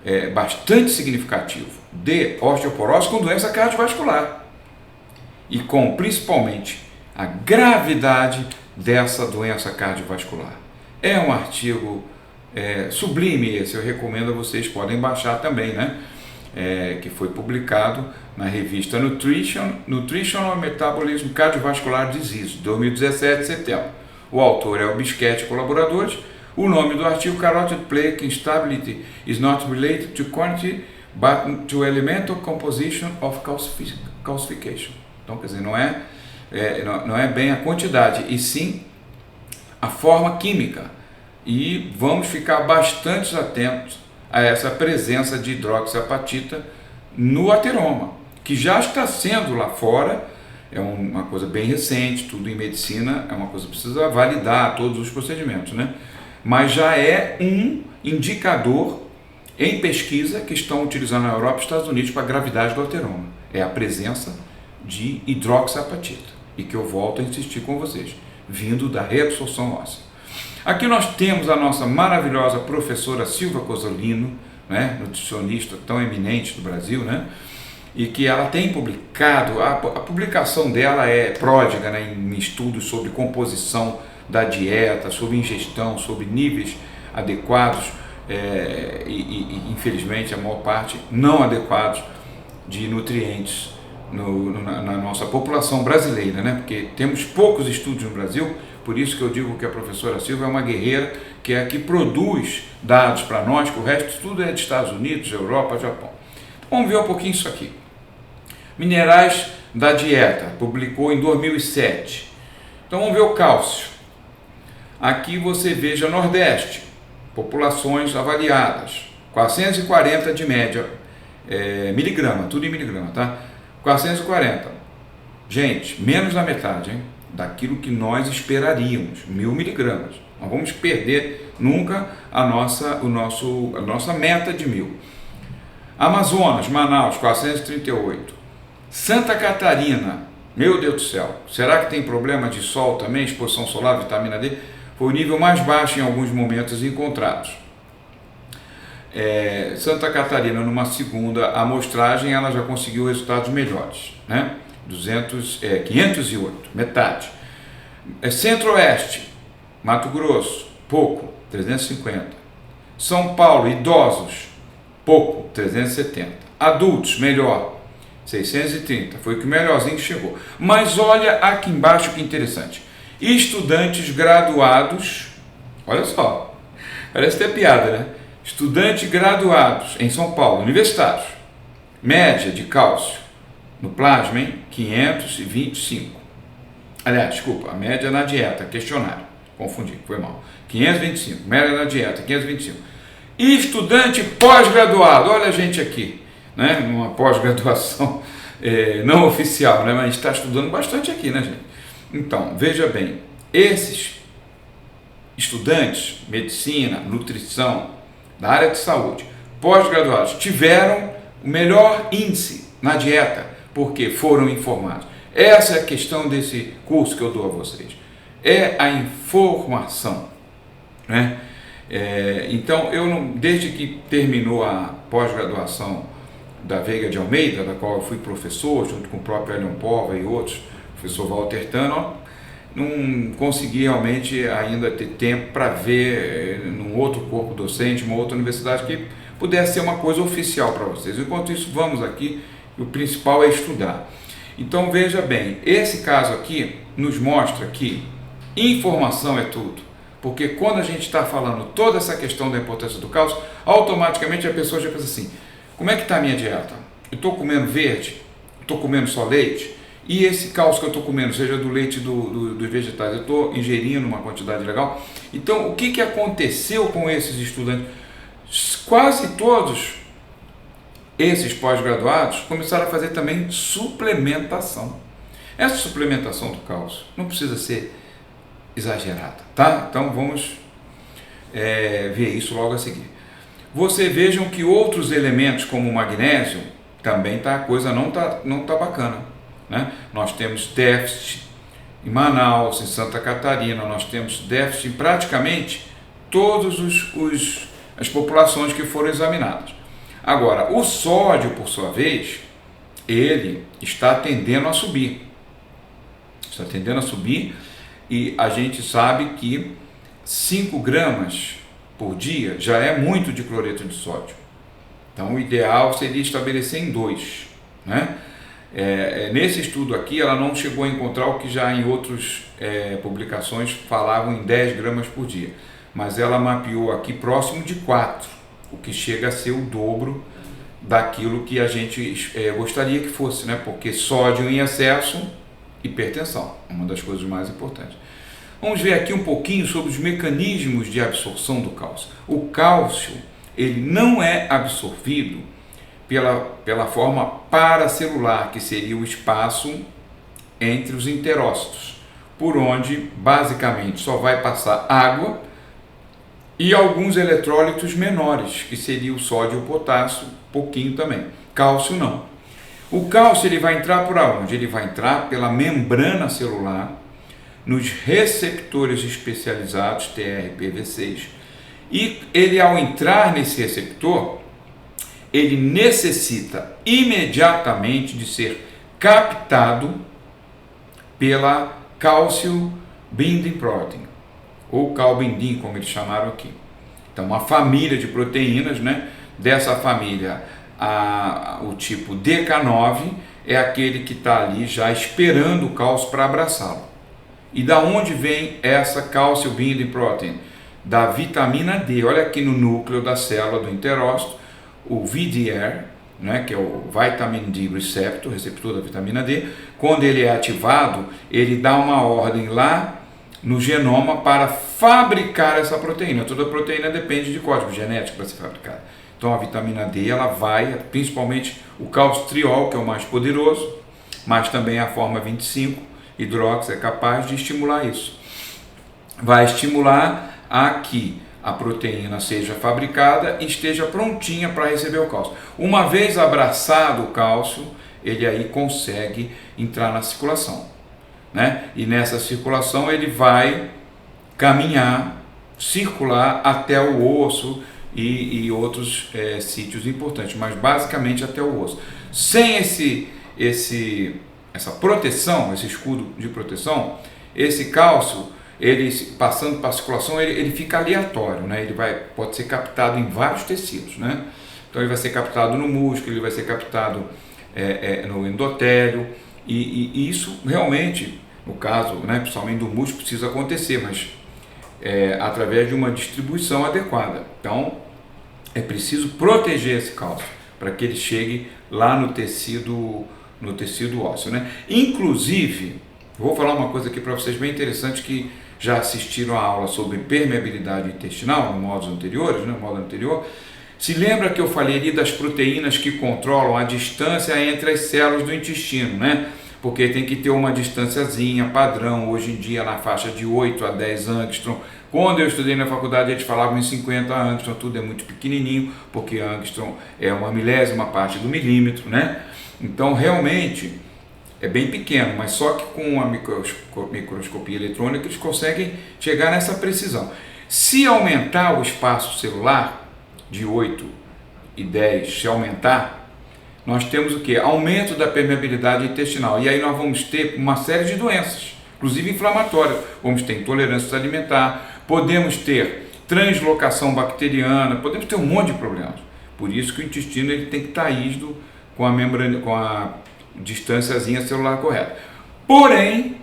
é bastante significativo de osteoporose com doença cardiovascular e com, principalmente, a gravidade dessa doença cardiovascular. É um artigo sublime esse, eu recomendo a vocês, podem baixar também, né? Que foi publicado na revista Nutritional Metabolism Cardiovascular Disease, 2017, setembro. O autor é o Bisquete e colaboradores. O nome do artigo: Carotid Plaque Instability is not related to quantity, but to elemental composition of calcification. Então, quer dizer, não é bem a quantidade, e sim a forma química. E vamos ficar bastante atentos a essa presença de hidroxiapatita no ateroma, que já está sendo lá fora, é uma coisa bem recente, tudo em medicina é uma coisa que precisa validar todos os procedimentos, né? Mas já é um indicador em pesquisa que estão utilizando na Europa e Estados Unidos para a gravidade do ateroma. É a presença de hidroxiapatita, e que eu volto a insistir com vocês, vindo da reabsorção óssea. Aqui nós temos a nossa maravilhosa professora Silvia Cosolino, né, nutricionista tão eminente do Brasil, né, e que ela tem publicado, a publicação dela é pródiga, né, em estudos sobre composição da dieta, sobre ingestão, sobre níveis adequados e infelizmente a maior parte não adequados de nutrientes na nossa população brasileira, né, porque temos poucos estudos no Brasil. Por isso que eu digo que a professora Silvia é uma guerreira, que é a que produz dados para nós, que o resto tudo é de Estados Unidos, Europa, Japão. Vamos ver um pouquinho isso aqui. Minerais da dieta, publicou em 2007. Então vamos ver o cálcio. Aqui você veja Nordeste, populações avaliadas, 440 de média, miligrama, tudo em miligrama, tá? 440. Gente, menos da metade, hein? daquilo que nós esperaríamos, 1000 miligramas. Não vamos perder nunca a nossa meta de 1000. Amazonas, Manaus, 438. Santa Catarina, meu Deus do céu, será que tem problema de sol também, exposição solar, vitamina D? Foi o nível mais baixo em alguns momentos encontrados. Santa Catarina, numa segunda amostragem, ela já conseguiu resultados melhores, né? 508, metade. Centro-Oeste, Mato Grosso, pouco, 350. São Paulo, idosos, pouco, 370. Adultos, melhor, 630. Foi o que melhorzinho chegou. Mas olha aqui embaixo que interessante. Estudantes graduados, olha só, parece ter piada, né? Estudantes graduados em São Paulo, universitários, média de cálcio no plasma, 525. Aliás, desculpa, a média na dieta, questionário, confundi, foi mal. 525, média na dieta, 525. E estudante pós-graduado, olha a gente aqui, né? Numa pós-graduação não oficial, né? Mas a gente está estudando bastante aqui, né, gente? Então, veja bem, esses estudantes, medicina, nutrição, da área de saúde, pós-graduados, tiveram o melhor índice na dieta, porque foram informados. Essa é a questão desse curso que eu dou a vocês. É a informação, né? Então, desde que terminou a pós-graduação da Veiga de Almeida, da qual eu fui professor, junto com o próprio Elion Pova e outros, professor Walter Tano, não consegui realmente ainda ter tempo para ver num outro corpo docente, uma outra universidade que pudesse ser uma coisa oficial para vocês. Enquanto isso, vamos aqui, o principal é estudar. Então veja bem, esse caso aqui nos mostra que informação é tudo, porque quando a gente está falando toda essa questão da importância do cálcio, automaticamente a pessoa já pensa assim, como é que está a minha dieta? Eu estou comendo verde? Estou comendo só leite? E esse cálcio que eu estou comendo, seja do leite dos vegetais, eu estou ingerindo uma quantidade legal? Então, o que aconteceu com esses estudantes? Quase todos esses pós-graduados começaram a fazer também suplementação. Essa suplementação do cálcio não precisa ser exagerada, tá? Então, vamos ver isso logo a seguir. Vocês vejam que outros elementos, como o magnésio, também a coisa não tá bacana. Né? Nós temos déficit em Manaus, em Santa Catarina, nós temos déficit em praticamente todas as populações que foram examinadas. Agora, o sódio, por sua vez, ele está tendendo a subir. Está tendendo a subir e a gente sabe que 5 gramas por dia já é muito de cloreto de sódio. Então, o ideal seria estabelecer em 2, né? Nesse estudo aqui, ela não chegou a encontrar o que já em outras publicações falavam em 10 gramas por dia, mas ela mapeou aqui próximo de 4, o que chega a ser o dobro daquilo que a gente gostaria que fosse, né? Porque sódio em excesso, hipertensão, uma das coisas mais importantes. Vamos ver aqui um pouquinho sobre os mecanismos de absorção do cálcio. O cálcio, ele não é absorvido pela forma paracelular, que seria o espaço entre os enterócitos, por onde basicamente só vai passar água e alguns eletrólitos menores, que seria o sódio e o potássio, pouquinho também. Cálcio não. O cálcio ele vai entrar por onde? Ele vai entrar pela membrana celular, nos receptores especializados TRPV6, e ele, ao entrar nesse receptor, ele necessita imediatamente de ser captado pela cálcio binding protein, ou calbindin, como eles chamaram aqui. Então, uma família de proteínas, né? Dessa família, o tipo DK9 é aquele que está ali já esperando o cálcio para abraçá-lo. E da onde vem essa cálcio binding protein? Da vitamina D. Olha aqui no núcleo da célula do enterócito, o VDR, né, que é o Vitamin D Receptor, receptor da vitamina D. Quando ele é ativado, ele dá uma ordem lá no genoma para fabricar essa proteína. Toda proteína depende de código genético para ser fabricada. Então a vitamina D, ela vai, principalmente o calcitriol, que é o mais poderoso, mas também a forma 25, hidróxido é capaz de estimular isso. Vai estimular a que a proteína seja fabricada e esteja prontinha para receber o cálcio. Uma vez abraçado o cálcio, ele aí consegue entrar na circulação, né? E nessa circulação ele vai caminhar, circular até o osso e outros sítios importantes, mas basicamente até o osso. Sem essa proteção, esse escudo de proteção, esse cálcio, ele passando para a circulação, ele fica aleatório, né? Ele pode ser captado em vários tecidos, né? Então ele vai ser captado no músculo, ele vai ser captado no endotélio, e isso realmente, no caso, né, principalmente do músculo, precisa acontecer, mas através de uma distribuição adequada. Então é preciso proteger esse cálcio para que ele chegue lá no tecido ósseo, né? Inclusive, vou falar uma coisa aqui para vocês bem interessante, que já assistiram a aula sobre permeabilidade intestinal no módulo anterior. Se lembra que eu falei ali das proteínas que controlam a distância entre as células do intestino, né? Porque tem que ter uma distânciazinha padrão, hoje em dia na faixa de 8 a 10 angstrom. Quando eu estudei na faculdade eles falavam em 50 angstrom, tudo é muito pequenininho, porque angstrom é uma milésima parte do milímetro, né? Então realmente é bem pequeno, mas só que com a microscopia eletrônica eles conseguem chegar nessa precisão. Se aumentar o espaço celular de 8 e 10, se aumentar, nós temos o que? Aumento da permeabilidade intestinal. E aí nós vamos ter uma série de doenças, inclusive inflamatórias. Vamos ter intolerância alimentar, podemos ter translocação bacteriana, podemos ter um monte de problemas. Por isso que o intestino ele tem que estar rígido com a membrana, com a distânciazinha celular correta. Porém,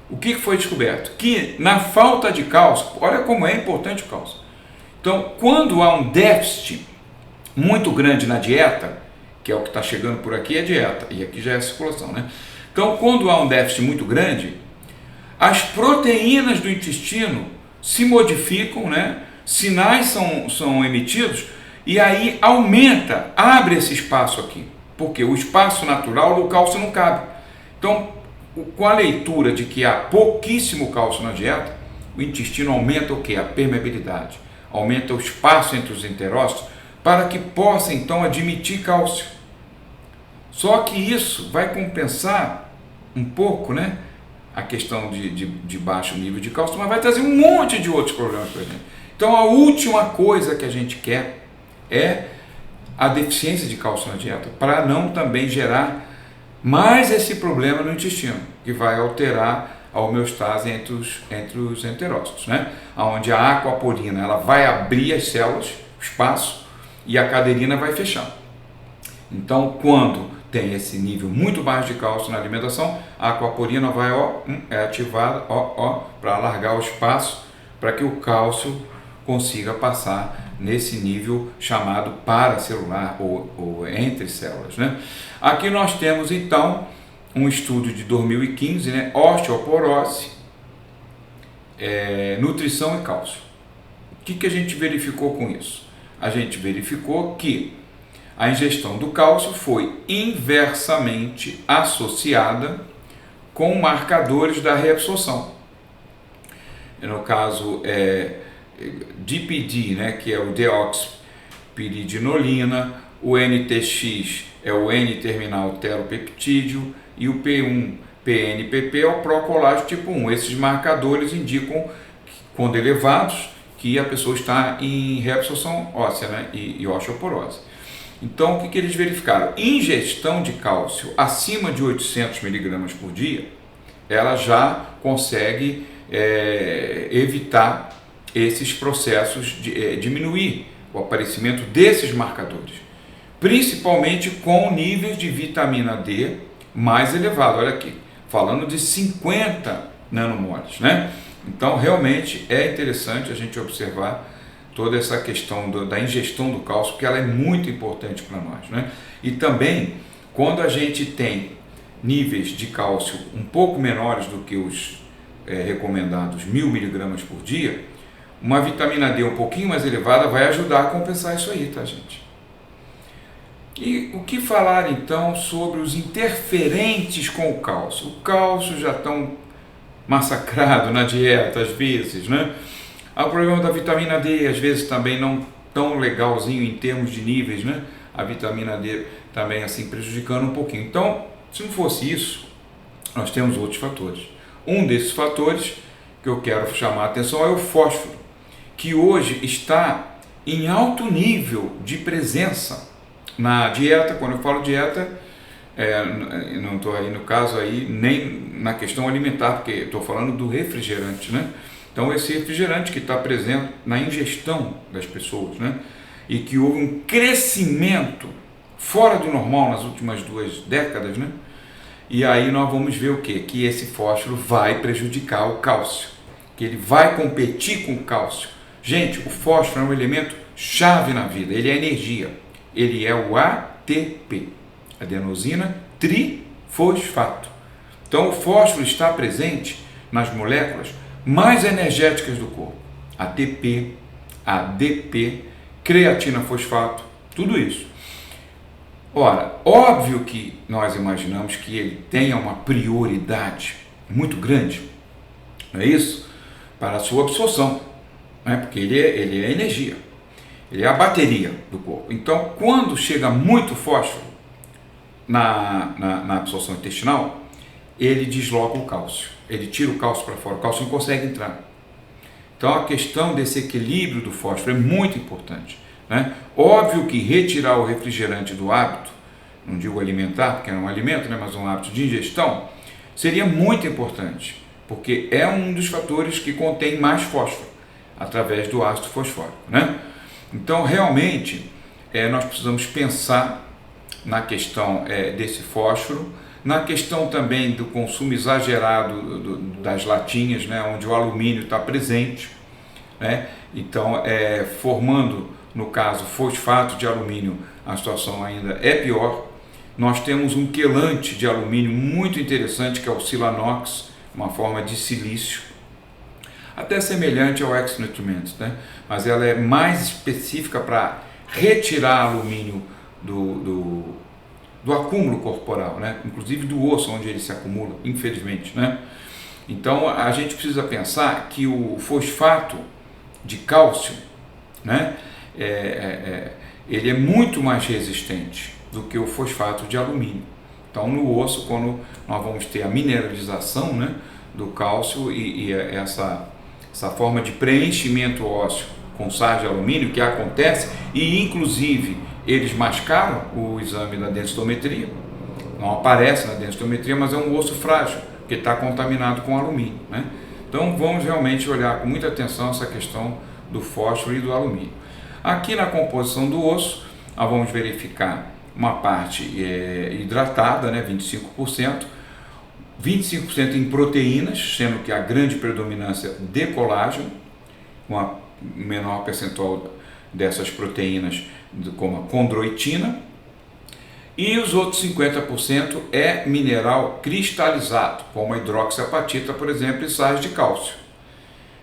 o que foi descoberto? Que na falta de cálcio, olha como é importante o cálcio. Então, quando há um déficit muito grande na dieta, que é o que está chegando por aqui, é dieta, e aqui já é a circulação, né? Então, quando há um déficit muito grande, as proteínas do intestino se modificam, né? Sinais são emitidos, e aí aumenta, abre esse espaço aqui. Porque o espaço natural do cálcio não cabe. Então, com a leitura de que há pouquíssimo cálcio na dieta, o intestino aumenta o que? A permeabilidade. Aumenta o espaço entre os enterócitos para que possa então admitir cálcio. Só que isso vai compensar um pouco, né, a questão de baixo nível de cálcio, mas vai trazer um monte de outros problemas para a gente. Então a última coisa que a gente quer é a deficiência de cálcio na dieta, para não também gerar mais esse problema no intestino, que vai alterar a homeostase entre os enterócitos, né? Onde a aquaporina ela vai abrir as células, o espaço, e a caderina vai fechar. Então, quando tem esse nível muito baixo de cálcio na alimentação, a aquaporina vai é ativada para alargar o espaço, para que o cálcio consiga passar nesse nível chamado paracelular ou entre células, né? Aqui nós temos então um estudo de 2015, né? Osteoporose, nutrição e cálcio. O que a gente verificou com isso? A gente verificou que a ingestão do cálcio foi inversamente associada com marcadores da reabsorção. No caso, DPD, né, que é o deoxipiridinolina, o NTX é o N-terminal teropeptídeo e o P1-PNPP é o procolágeno tipo 1. Esses marcadores indicam, quando elevados, que a pessoa está em reabsorção óssea, né, e osteoporose. Então, o que eles verificaram? Ingestão de cálcio acima de 800 mg por dia, ela já consegue evitar esses processos, diminuir o aparecimento desses marcadores, principalmente com níveis de vitamina D mais elevado. Olha aqui, falando de 50 nanomoles, né? Então, realmente é interessante a gente observar toda essa questão da ingestão do cálcio, porque ela é muito importante para nós, né? E também, quando a gente tem níveis de cálcio um pouco menores do que os recomendados 1000 mg por dia, uma vitamina D um pouquinho mais elevada vai ajudar a compensar isso aí, tá, gente? E o que falar então sobre os interferentes com o cálcio? O cálcio já tão massacrado na dieta às vezes, né? Há o problema da vitamina D, às vezes também não tão legalzinho em termos de níveis, né? A vitamina D também assim prejudicando um pouquinho. Então, se não fosse isso, nós temos outros fatores. Um desses fatores que eu quero chamar a atenção é o fósforo, que hoje está em alto nível de presença na dieta. Quando eu falo dieta, não estou aí no caso aí nem na questão alimentar, porque estou falando do refrigerante, né? Então esse refrigerante que está presente na ingestão das pessoas, né? E que houve um crescimento fora do normal nas últimas 2 décadas, né? E aí nós vamos ver o quê? Que esse fósforo vai prejudicar o cálcio, que ele vai competir com o cálcio. Gente, o fósforo é um elemento chave na vida, ele é energia, ele é o ATP, adenosina trifosfato. Então o fósforo está presente nas moléculas mais energéticas do corpo, ATP, ADP, creatina fosfato, tudo isso. Ora, óbvio que nós imaginamos que ele tenha uma prioridade muito grande, não é isso? Para a sua absorção, né? Porque ele é energia, ele é a bateria do corpo. Então, quando chega muito fósforo na absorção intestinal, ele desloca o cálcio, ele tira o cálcio para fora, o cálcio não consegue entrar. Então, a questão desse equilíbrio do fósforo é muito importante, né? Óbvio que retirar o refrigerante do hábito, não digo alimentar, porque é um alimento, né, mas um hábito de ingestão, seria muito importante, porque é um dos fatores que contém mais fósforo, através do ácido fosfórico, né? Então, realmente, nós precisamos pensar na questão desse fósforo, na questão também do consumo exagerado das latinhas, né, onde o alumínio está presente, né? Então, formando, no caso, fosfato de alumínio, a situação ainda é pior. Nós temos um quelante de alumínio muito interessante, que é o silanox, uma forma de silício, até semelhante ao ex-nutriment, né? Mas ela é mais específica para retirar alumínio do acúmulo corporal, né? Inclusive do osso, onde ele se acumula, infelizmente, né? Então a gente precisa pensar que o fosfato de cálcio, né, ele é muito mais resistente do que o fosfato de alumínio. Então no osso, quando nós vamos ter a mineralização, né, do cálcio e essa forma de preenchimento ósseo com sais de alumínio que acontece, e inclusive eles mascaram o exame da densitometria, não aparece na densitometria, mas é um osso frágil, que está contaminado com alumínio, né? Então vamos realmente olhar com muita atenção essa questão do fósforo e do alumínio. Aqui na composição do osso, nós vamos verificar uma parte hidratada, né, 25%, 25% em proteínas, sendo que a grande predominância de colágeno, uma menor percentual dessas proteínas como a condroitina, e os outros 50% é mineral cristalizado, como a hidroxiapatita, por exemplo, e sais de cálcio,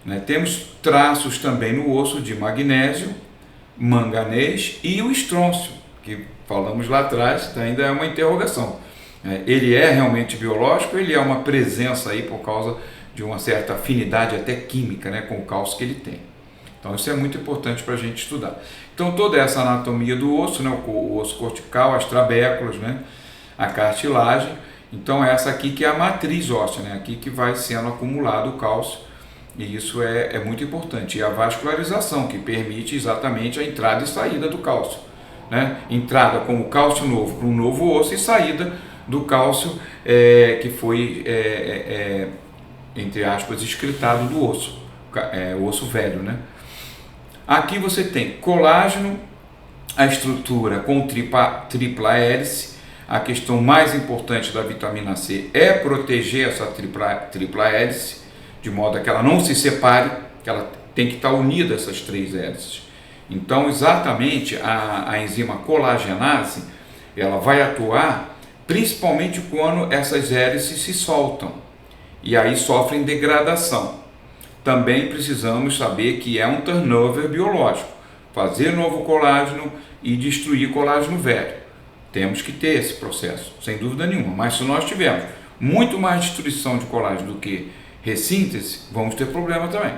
né? Temos traços também no osso de magnésio, manganês e o estrôncio, que falamos lá atrás, ainda é uma interrogação. Ele é realmente biológico, ele é uma presença aí por causa de uma certa afinidade até química, né, com o cálcio que ele tem. Então isso é muito importante para a gente estudar. Então toda essa anatomia do osso, né, o osso cortical, as trabéculas, né, a cartilagem, então essa aqui que é a matriz óssea, né, aqui que vai sendo acumulado o cálcio, e isso é muito importante. E a vascularização, que permite exatamente a entrada e saída do cálcio, né? Entrada como cálcio novo para um novo osso e saída do cálcio que foi, entre aspas, excretado do osso, o osso velho, né? Aqui você tem colágeno, a estrutura com tripla hélice. A questão mais importante da vitamina C é proteger essa tripla hélice, de modo a que ela não se separe, que ela tem que estar unida, essas 3 hélices. Então, exatamente, a enzima colagenase, ela vai atuar principalmente quando essas hélices se soltam, e aí sofrem degradação. Também precisamos saber que é um turnover biológico, fazer novo colágeno e destruir colágeno velho. Temos que ter esse processo, sem dúvida nenhuma, mas se nós tivermos muito mais destruição de colágeno do que ressíntese, vamos ter problema também.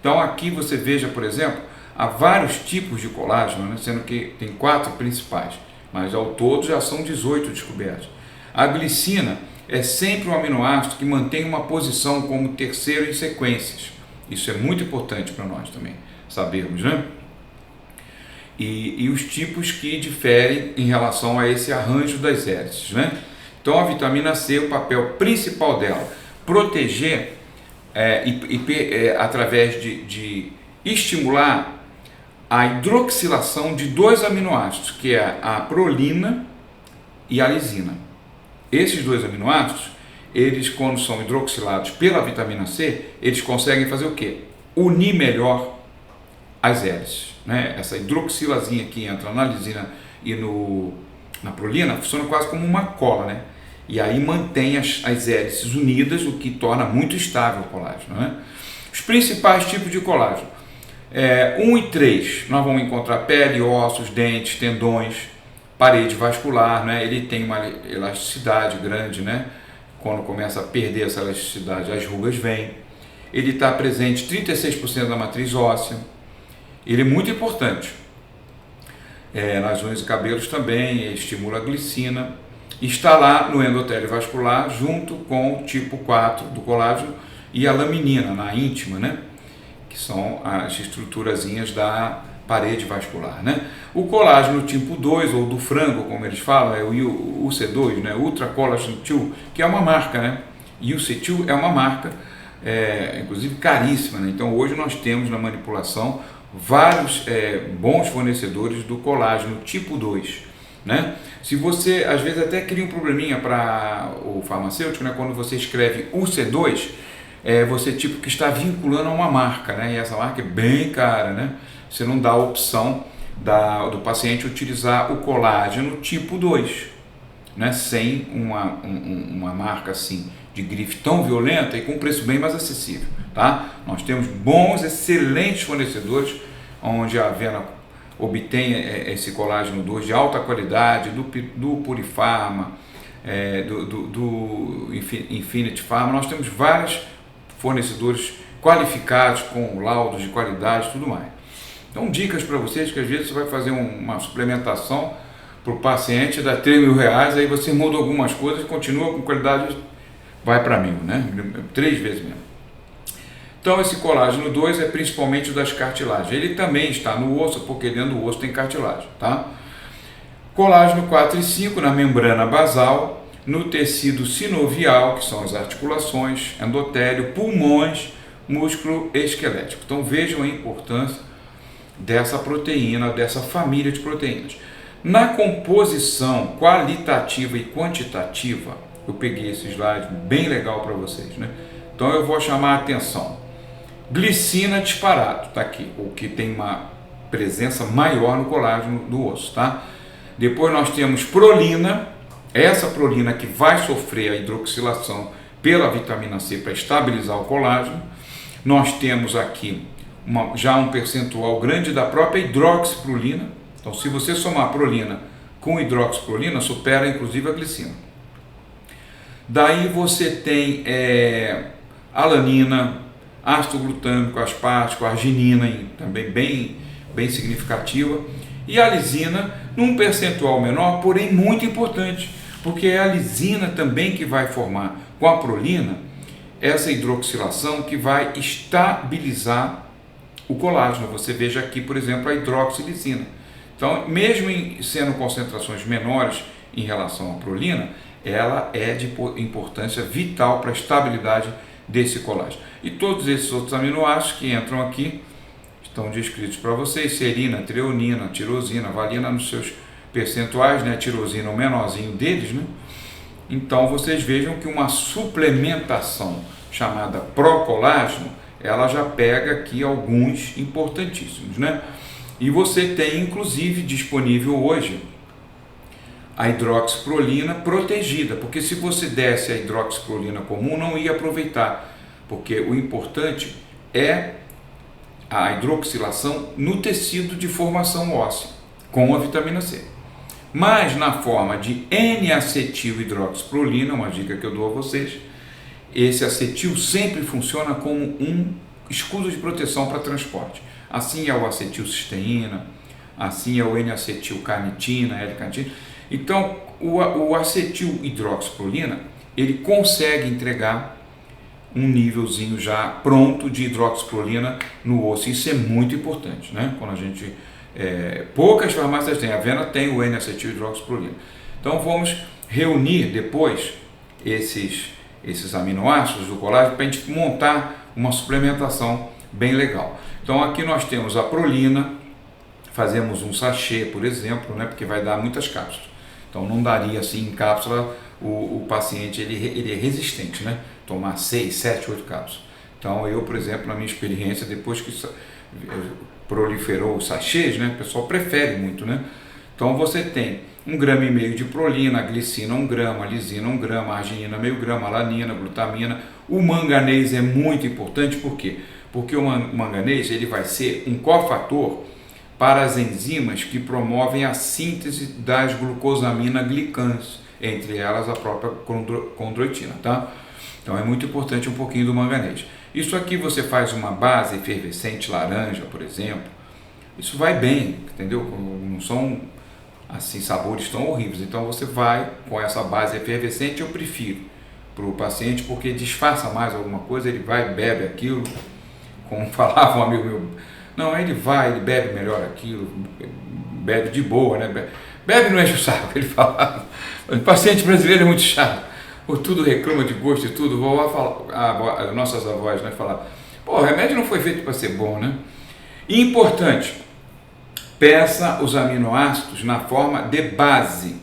Então aqui você veja, por exemplo, há vários tipos de colágeno, né, sendo que tem 4 principais, mas ao todo já são 18 descobertos. A glicina é sempre um aminoácido que mantém uma posição como terceiro em sequências. Isso é muito importante para nós também sabermos, né? E os tipos que diferem em relação a esse arranjo das hélices, né? Então a vitamina C, o papel principal dela, proteger através de estimular a hidroxilação de 2 aminoácidos, que é a prolina e a lisina. Esses 2 aminoácidos, eles quando são hidroxilados pela vitamina C, eles conseguem fazer o quê? Unir melhor as hélices, né? Essa hidroxilazinha que entra na lisina e na prolina funciona quase como uma cola, né? E aí mantém as hélices unidas, o que torna muito estável o colágeno, né? Os principais tipos de colágeno, 1 e 3, nós vamos encontrar pele, ossos, dentes, tendões, parede vascular, né? Ele tem uma elasticidade grande, né? Quando começa a perder essa elasticidade, as rugas vêm. Ele está presente 36% da matriz óssea. Ele é muito importante. Nas unhas e cabelos também, estimula a glicina. Está lá no endotélio vascular, junto com o tipo 4 do colágeno e a laminina, na íntima, né? Que são as estruturazinhas da parede vascular, né? O colágeno tipo 2, ou do frango, como eles falam, é o UC2, né? Ultra Collagen 2, que é uma marca, né? UC2 é uma marca, inclusive caríssima, né? Então hoje nós temos na manipulação vários bons fornecedores do colágeno tipo 2, né? Se você às vezes até cria um probleminha para o farmacêutico, né? Quando você escreve UC2, você tipo que está vinculando a uma marca, né? E essa marca é bem cara, né? Você não dá a opção do paciente utilizar o colágeno tipo 2, né? Sem uma marca assim de grife tão violenta e com preço bem mais acessível, tá? Nós temos bons, excelentes fornecedores onde a Avena obtém esse colágeno 2 de alta qualidade, do Purifarma, do Infinity Pharma. Nós temos vários fornecedores qualificados com laudos de qualidade e tudo mais. Então, dicas para vocês, que às vezes você vai fazer uma suplementação para o paciente, dá R$3.000, aí você muda algumas coisas e continua com qualidade, vai para 1.000, né? 3 vezes menos. Então, esse colágeno 2 é principalmente o das cartilagens. Ele também está no osso, porque dentro do osso tem cartilagem, tá? Colágeno 4 e 5 na membrana basal, no tecido sinovial, que são as articulações, endotélio, pulmões, músculo esquelético. Então, vejam a importância dessa proteína, dessa família de proteínas. Na composição qualitativa e quantitativa, eu peguei esse slide bem legal para vocês, né? Então eu vou chamar a atenção. Glicina disparado, tá aqui, o que tem uma presença maior no colágeno do osso, tá? Depois nós temos prolina, essa prolina que vai sofrer a hidroxilação pela vitamina C para estabilizar o colágeno. Nós temos aqui já um percentual grande da própria hidroxiprolina. Então, se você somar a prolina com hidroxiprolina, supera inclusive a glicina. Daí você tem alanina, ácido glutâmico, aspartico, arginina, também bem significativa, e a lisina num percentual menor, porém muito importante, porque é a lisina também que vai formar com a prolina essa hidroxilação que vai estabilizar o colágeno. Você veja aqui, por exemplo, a hidroxilisina. Então, mesmo sendo concentrações menores em relação à prolina, ela é de importância vital para a estabilidade desse colágeno. E todos esses outros aminoácidos que entram aqui estão descritos para vocês: serina, treonina, tirosina, valina nos seus percentuais, né? Tirosina o menorzinho deles, né? Então vocês vejam que uma suplementação chamada procolágeno, ela já pega aqui alguns importantíssimos, né? E você tem inclusive disponível hoje a hidroxiprolina protegida, porque se você desse a hidroxiprolina comum não ia aproveitar, porque o importante é a hidroxilação no tecido de formação óssea com a vitamina C. mas na forma de N-acetil-hidroxiprolina, uma dica que eu dou a vocês. Esse acetil sempre funciona como um escudo de proteção para transporte. Assim é o acetilcisteína, assim é o N-acetilcarnitina, L-carnitina. Então, o acetil-hidroxiprolina, ele consegue entregar um nívelzinho já pronto de hidroxiprolina no osso. Isso é muito importante, né? Quando a gente... poucas farmácias têm, a Avena tem o N-acetil-hidroxiprolina. Então, vamos reunir depois esses aminoácidos do colágeno para a gente montar uma suplementação bem legal. Então aqui nós temos a prolina, fazemos um sachê, por exemplo, né, porque vai dar muitas cápsulas. Então não daria assim em cápsula, o paciente ele é resistente, né? Tomar 6, 7, 8 cápsulas. Então eu, por exemplo, na minha experiência, depois que proliferou os sachês, né, o pessoal prefere muito, né? Então você tem 1,5 grama de prolina, glicina 1 grama, lisina 1 grama, arginina meio grama, alanina, glutamina. O manganês é muito importante, por quê? Porque o manganês ele vai ser um cofator para as enzimas que promovem a síntese das glucosamina glicans, entre elas a própria condroitina, tá? Então é muito importante um pouquinho do manganês. Isso aqui você faz uma base efervescente laranja, por exemplo, isso vai bem, entendeu? Não são assim sabores tão horríveis. Então você vai com essa base efervescente, eu prefiro para o paciente, porque disfarça mais alguma coisa, ele vai e bebe aquilo, como falava um amigo meu, não, ele bebe melhor aquilo, bebe de boa, né? Bebe não enche o saco, ele falava. O paciente brasileiro é muito chato, por tudo reclama de gosto e tudo. As nossas avós, né, falavam, pô, o remédio não foi feito para ser bom, né? E importante, peça os aminoácidos na forma de base,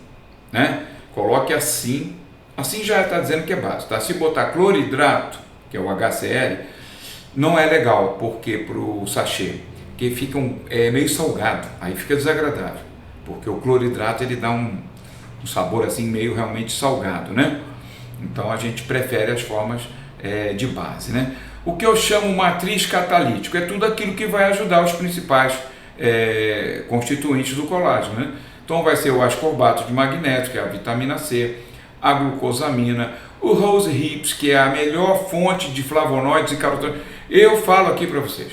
né? Coloque assim já está dizendo que é base, tá? Se botar cloridrato, que é o HCl, não é legal, porque para o sachê, que fica meio salgado, aí fica desagradável, porque o cloridrato ele dá um sabor assim meio realmente salgado, né? Então a gente prefere as formas de base, né? O que eu chamo matriz catalítico é tudo aquilo que vai ajudar os principais constituintes do colágeno, né? Então vai ser o ascorbato de magnésio, que é a vitamina C, a glucosamina, o rose hips, que é a melhor fonte de flavonoides e carotenoides. Eu falo aqui para vocês,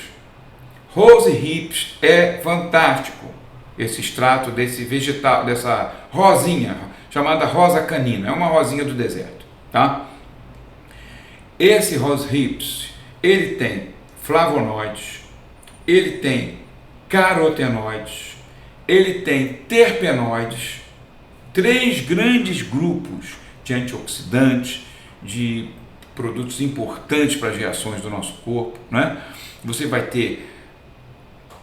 rose hips é fantástico, esse extrato desse vegetal, dessa rosinha, chamada rosa canina, é uma rosinha do deserto, tá? Esse rose hips, ele tem flavonoides, ele tem carotenoides, ele tem terpenoides, 3 grandes grupos de antioxidantes, de produtos importantes para as reações do nosso corpo, né? Você vai ter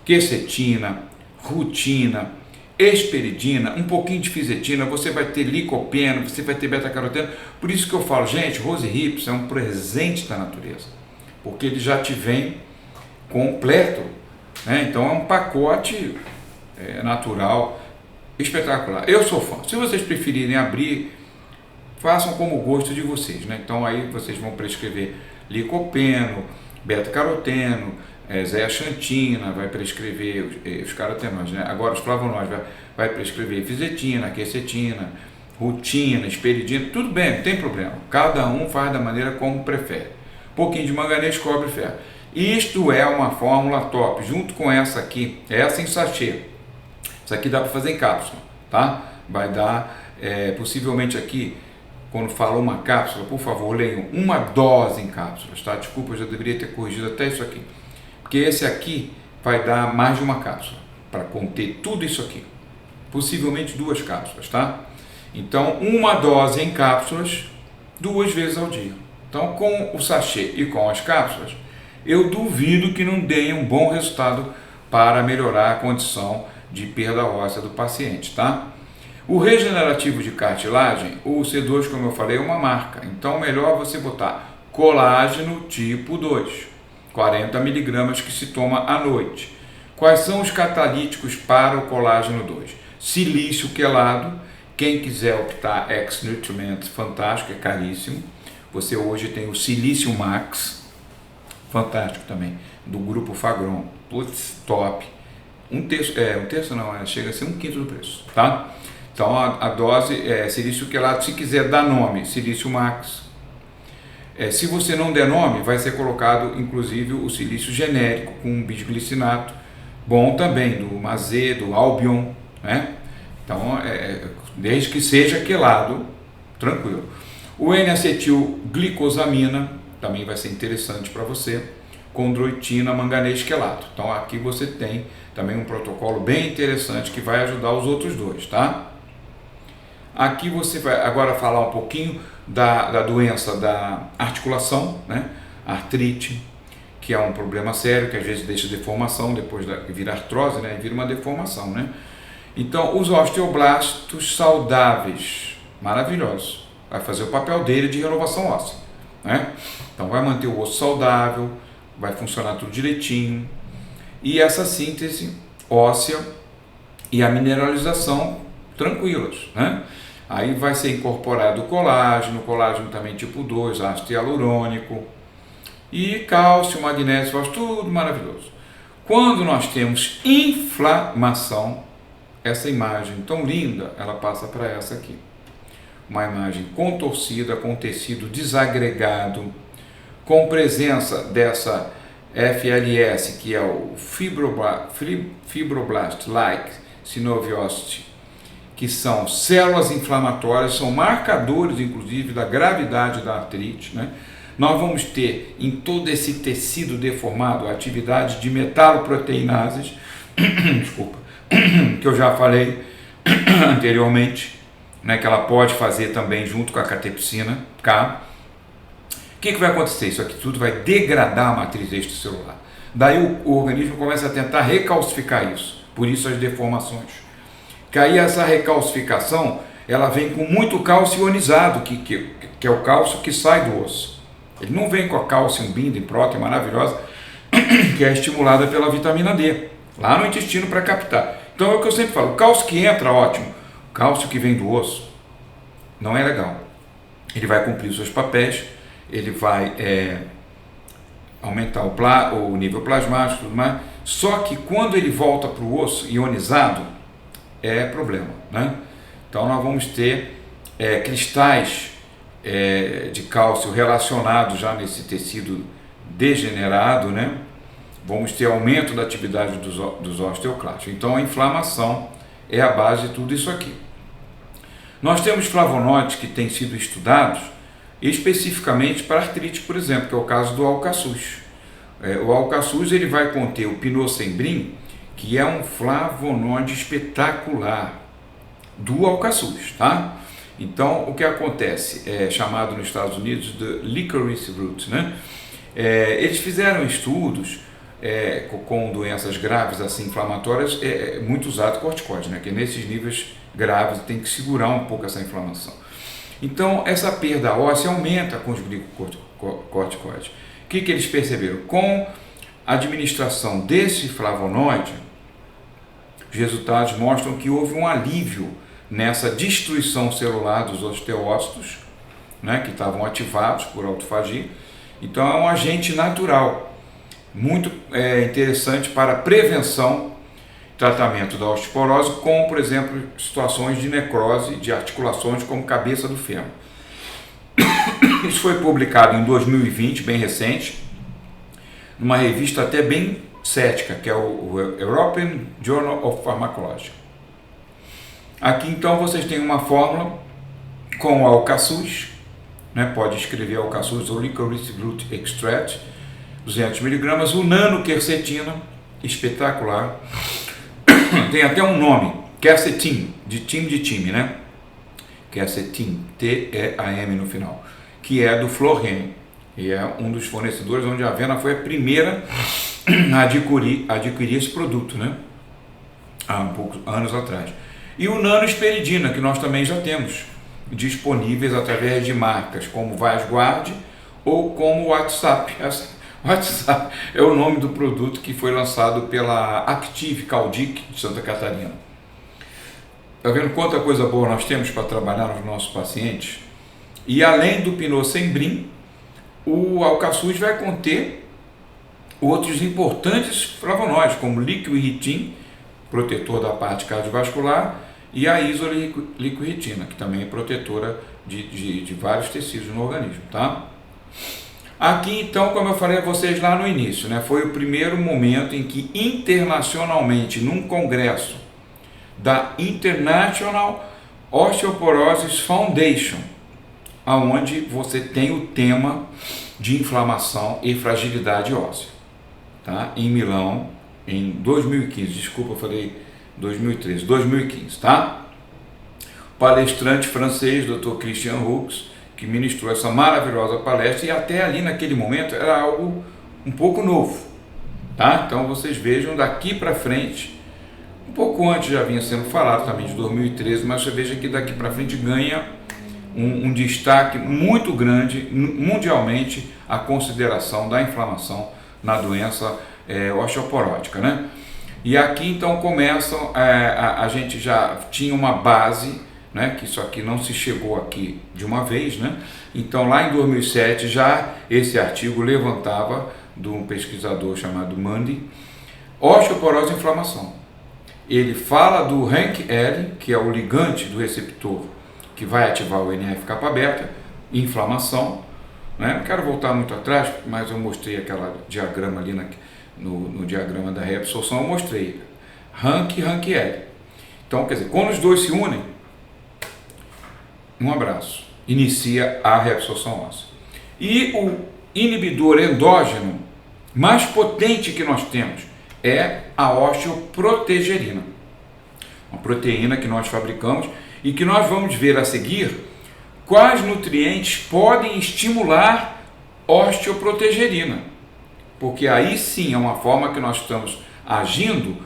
quercetina, rutina, hesperidina, um pouquinho de fisetina, você vai ter licopeno, você vai ter beta-caroteno. Por isso que eu falo, gente, rose hips é um presente da natureza, porque ele já te vem completo, né? Então é um pacote natural espetacular. Eu sou fã. Se vocês preferirem abrir, façam como o gosto de vocês, né? Então aí vocês vão prescrever licopeno, beta-caroteno, zeaxantina, vai prescrever os carotenoides, né? Agora os flavonoides vai prescrever fisetina, quercetina, rutina, hesperidina, tudo bem, não tem problema. Cada um faz da maneira como prefere. Um pouquinho de manganês, cobre, ferro. Isto é uma fórmula top, junto com essa aqui, essa em sachê. Isso aqui dá para fazer em cápsula, tá? Vai dar, possivelmente aqui, quando fala uma cápsula, por favor, leiam uma dose em cápsulas, tá? Desculpa, eu já deveria ter corrigido até isso aqui. Porque esse aqui vai dar mais de uma cápsula, para conter tudo isso aqui. Possivelmente 2 cápsulas, tá? Então, uma dose em cápsulas, 2 vezes ao dia. Então, com o sachê e com as cápsulas, eu duvido que não deem um bom resultado para melhorar a condição de perda óssea do paciente, tá? O regenerativo de cartilagem, o C2, como eu falei, é uma marca. Então, melhor você botar colágeno tipo 2, 40 miligramas que se toma à noite. Quais são os catalíticos para o colágeno 2? Silício quelado, quem quiser optar ex-nutriment, fantástico, é caríssimo. Você hoje tem o Silício Max, fantástico também, do grupo Fagron, putz, top. Um terço não, chega a ser 1/5 do preço, tá? Então a dose é silício quelato, se quiser dar nome, silício max. Se você não der nome, vai ser colocado inclusive o silício genérico com bisglicinato, bom também, do Mazê, do Albion, né? Então, desde que seja quelado, tranquilo. O N-acetilglicosamina também vai ser interessante para você, condroitina, manganês quelato. Então aqui você tem também um protocolo bem interessante que vai ajudar os outros dois, tá? Aqui você vai agora falar um pouquinho da doença da articulação, né? Artrite, que é um problema sério, que às vezes deixa deformação, depois vira artrose, né? Vira uma deformação, né? Então, os osteoblastos saudáveis, maravilhosos, vai fazer o papel dele de renovação óssea, né? Então, vai manter o osso saudável, vai funcionar tudo direitinho, e essa síntese óssea e a mineralização tranquilas, né? Aí vai ser incorporado o colágeno também tipo 2, ácido hialurônico, e cálcio, magnésio, fósforo, tudo maravilhoso. Quando nós temos inflamação, essa imagem tão linda, ela passa para essa aqui. Uma imagem contorcida, com tecido desagregado, com presença dessa FLS, que é o Fibroblast-like Synoviosis, que são células inflamatórias, são marcadores, inclusive, da gravidade da artrite, né? Nós vamos ter em todo esse tecido deformado a atividade de metaloproteinases, desculpa, que eu já falei anteriormente, né, que ela pode fazer também junto com a catepsina, K. O que vai acontecer? Isso aqui tudo vai degradar a matriz extracelular. Daí o organismo começa a tentar recalcificar isso, por isso as deformações. Que aí essa recalcificação, ela vem com muito cálcio ionizado, que é o cálcio que sai do osso. Ele não vem com a cálcio binding prótese maravilhosa, que é estimulada pela vitamina D, lá no intestino para captar. Então é o que eu sempre falo, o cálcio que entra, ótimo. O cálcio que vem do osso, não é legal. Ele vai cumprir os seus papéis, ele vai aumentar o nível plasmático e tudo mais, só que quando ele volta para o osso ionizado, é problema, né? Então nós vamos ter cristais de cálcio relacionados já nesse tecido degenerado, né? Vamos ter aumento da atividade dos osteoclastos. Então a inflamação é a base de tudo isso aqui. Nós temos flavonoides que têm sido estudados especificamente para artrite, por exemplo, que é o caso do alcaçuz. O alcaçuz ele vai conter o pinossembrin, que é um flavonoide espetacular do alcaçuz, tá? Então, o que acontece? É chamado nos Estados Unidos de licorice root, né? Eles fizeram estudos com doenças graves, assim, inflamatórias, muito usado corticoide, né? Que nesses níveis graves tem que segurar um pouco essa inflamação. Então, essa perda óssea aumenta com os glicocorticoides. O que eles perceberam? Com a administração desse flavonoide, os resultados mostram que houve um alívio nessa destruição celular dos osteócitos, né, que estavam ativados por autofagia. Então é um agente natural, muito interessante para prevenção e tratamento da osteoporose, como por exemplo situações de necrose de articulações como cabeça do fêmur. Isso foi publicado em 2020, bem recente, numa revista até bem cética, que é o European Journal of Pharmacology. Aqui então vocês têm uma fórmula com o alcaçuz, né? Pode escrever alcaçuz ou licorice root extract, 200 mg, o nanoquercetina, espetacular, tem até um nome, quercetin, de time, né? Quercetin, T-E-A-M no final, que é do Florhen, e é um dos fornecedores onde a Avena foi a primeira a adquirir esse produto, né? Há poucos anos atrás. E o nanoesperidina, que nós também já temos disponíveis através de marcas como Vasguard ou como WhatsApp. WhatsApp é o nome do produto que foi lançado pela Active Caldic de Santa Catarina. Está vendo quanta coisa boa nós temos para trabalhar nos nossos pacientes? E além do pinossembrin, o alcaçuz vai conter outros importantes flavonoides, como liquiritin, protetor da parte cardiovascular, e a isoliquiritina, que também é protetora de vários tecidos no organismo, tá? Aqui então, como eu falei a vocês lá no início, né, foi o primeiro momento em que internacionalmente, num congresso da International Osteoporosis Foundation, aonde você tem o tema de inflamação e fragilidade óssea, tá? Em Milão, em 2015, desculpa, eu falei 2013, 2015, tá? O palestrante francês, Dr. Christian Hux, que ministrou essa maravilhosa palestra, e até ali naquele momento era algo um pouco novo, tá? Então vocês vejam daqui para frente, um pouco antes já vinha sendo falado também de 2013, mas você veja que daqui para frente ganha um destaque muito grande mundialmente a consideração da inflamação na doença osteoporótica, né? E aqui então começam, a gente já tinha uma base, né, que isso aqui não se chegou aqui de uma vez, né? Então lá em 2007 já esse artigo levantava de um pesquisador chamado Mundy, osteoporose e inflamação. Ele fala do RANKL, que é o ligante do receptor que vai ativar o NF-κ-beta, inflamação, né? Não quero voltar muito atrás, mas eu mostrei aquele diagrama ali no diagrama da reabsorção, eu mostrei RANK e RANKL. Então, quer dizer, quando os dois se unem, um abraço, inicia a reabsorção óssea. E o inibidor endógeno mais potente que nós temos é a osteoprotegerina, uma proteína que nós fabricamos e que nós vamos ver a seguir quais nutrientes podem estimular osteoprotegerina, porque aí sim é uma forma que nós estamos agindo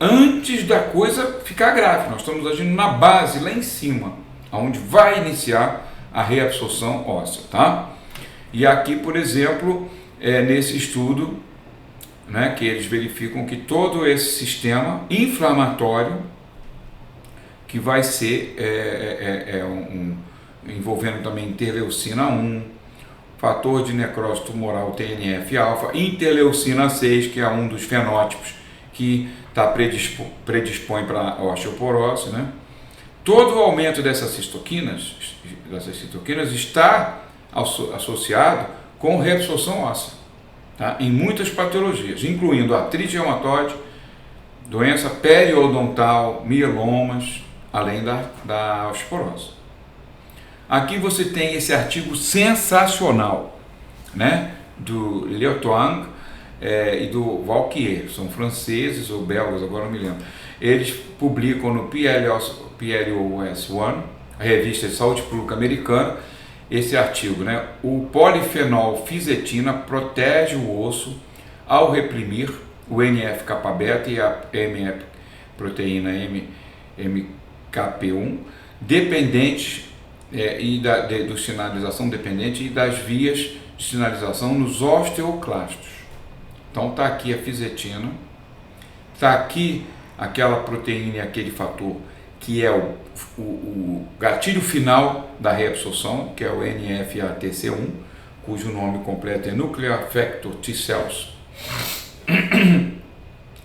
antes da coisa ficar grave, nós estamos agindo na base, lá em cima, onde vai iniciar a reabsorção óssea, tá? E aqui, por exemplo, nesse estudo, né, que eles verificam que todo esse sistema inflamatório, que vai ser envolvendo também interleucina 1, fator de necrose tumoral TNF-alfa, interleucina 6, que é um dos fenótipos que predispõe para a osteoporose, né? Todo o aumento dessas citoquinas está associado com reabsorção óssea, tá? Em muitas patologias, incluindo artrite reumatoide, doença periodontal, mielomas, além da osteoporose. Aqui você tem esse artigo sensacional, né, do Leotoang e do Valquier, são franceses ou belgas, agora não me lembro. Eles publicam no PLOS One, a revista de saúde pública americana, esse artigo, né? O polifenol fisetina protege o osso ao reprimir o NF-κ-beta e a proteína MKP1 dependente do sinalização dependente e das vias de sinalização nos osteoclastos. Então está aqui a fisetina, está aqui aquela proteína e aquele fator que é o gatilho final da reabsorção, que é o NF-ATC1, cujo nome completo é Nuclear Factor T Cells.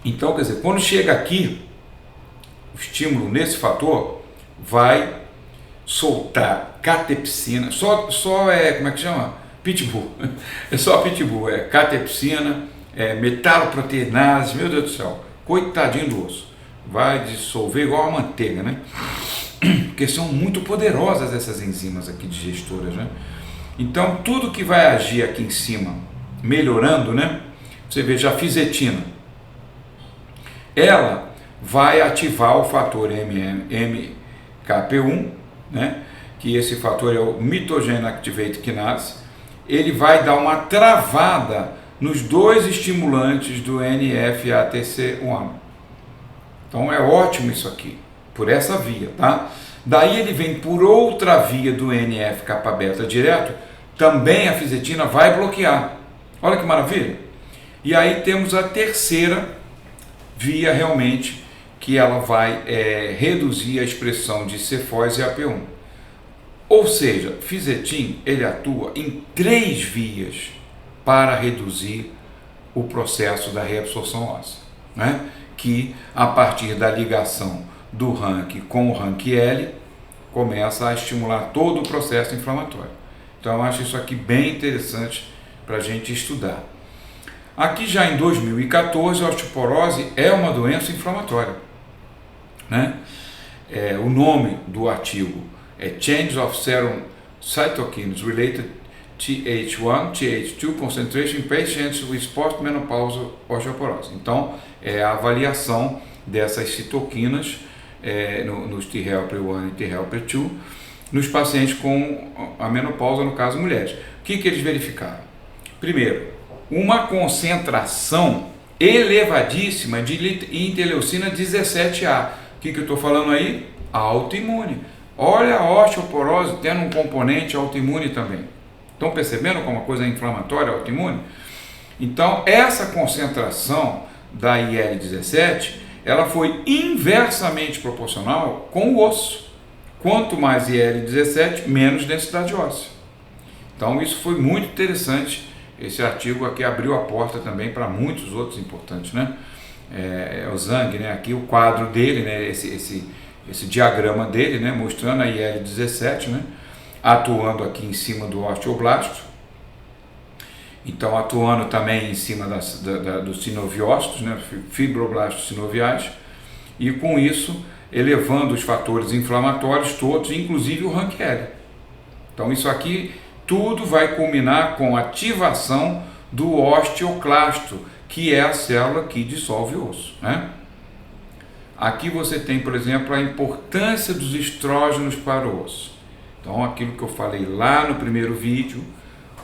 Então, quer dizer, quando chega aqui, o estímulo nesse fator vai soltar catepsina, como é que chama? Pitbull, é só pitbull, catepsina, metaloproteinase, meu Deus do céu, coitadinho do osso, vai dissolver igual a manteiga, né? Porque são muito poderosas essas enzimas aqui digestoras, né? Então, tudo que vai agir aqui em cima, melhorando, né? Você veja a fisetina, ela vai ativar o fator MKP1, né? Que esse fator é o Mitogen Activate Kinase. Ele vai dar uma travada nos dois estimulantes do NF-ATC1. Então é ótimo isso aqui, por essa via, tá? Daí ele vem por outra via do NF-κ-beta direto, também a fisetina vai bloquear. Olha que maravilha! E aí temos a terceira via realmente, que ela vai reduzir a expressão de Cefós e AP1. Ou seja, fisetin, ele atua em 3 vias para reduzir o processo da reabsorção óssea, né? Que a partir da ligação do rank com o rank L começa a estimular todo o processo inflamatório. Então eu acho isso aqui bem interessante para a gente estudar. Aqui já em 2014, a osteoporose é uma doença inflamatória, né? O nome do artigo é Change of Serum Cytokines Related Th1, Th2 Concentration in Patients with Postmenopausal Osteoporose. Então, é a avaliação dessas citoquinas nos T helper 1 e T helper 2 nos pacientes com a menopausa, no caso mulheres. O que eles verificaram? Primeiro, uma concentração elevadíssima de interleucina 17A. O que eu estou falando aí? Autoimune. Olha a osteoporose tendo um componente autoimune também. Estão percebendo como uma coisa inflamatória autoimune? Então, essa concentração da IL-17, ela foi inversamente proporcional com o osso. Quanto mais IL-17, menos densidade óssea. Então, isso foi muito interessante. Esse artigo aqui abriu a porta também para muitos outros importantes, né? O Zhang, né? Aqui o quadro dele, né? Esse diagrama dele, né? Mostrando a IL-17, né? Atuando aqui em cima do osteoblasto, então atuando também em cima dos sinoviócitos, né? Fibroblastos sinoviais, e com isso elevando os fatores inflamatórios todos, inclusive o rank L. Então isso aqui tudo vai culminar com a ativação do osteoclasto, que é a célula que dissolve o osso, né? Aqui você tem, por exemplo, a importância dos estrógenos para o osso. Então, aquilo que eu falei lá no primeiro vídeo,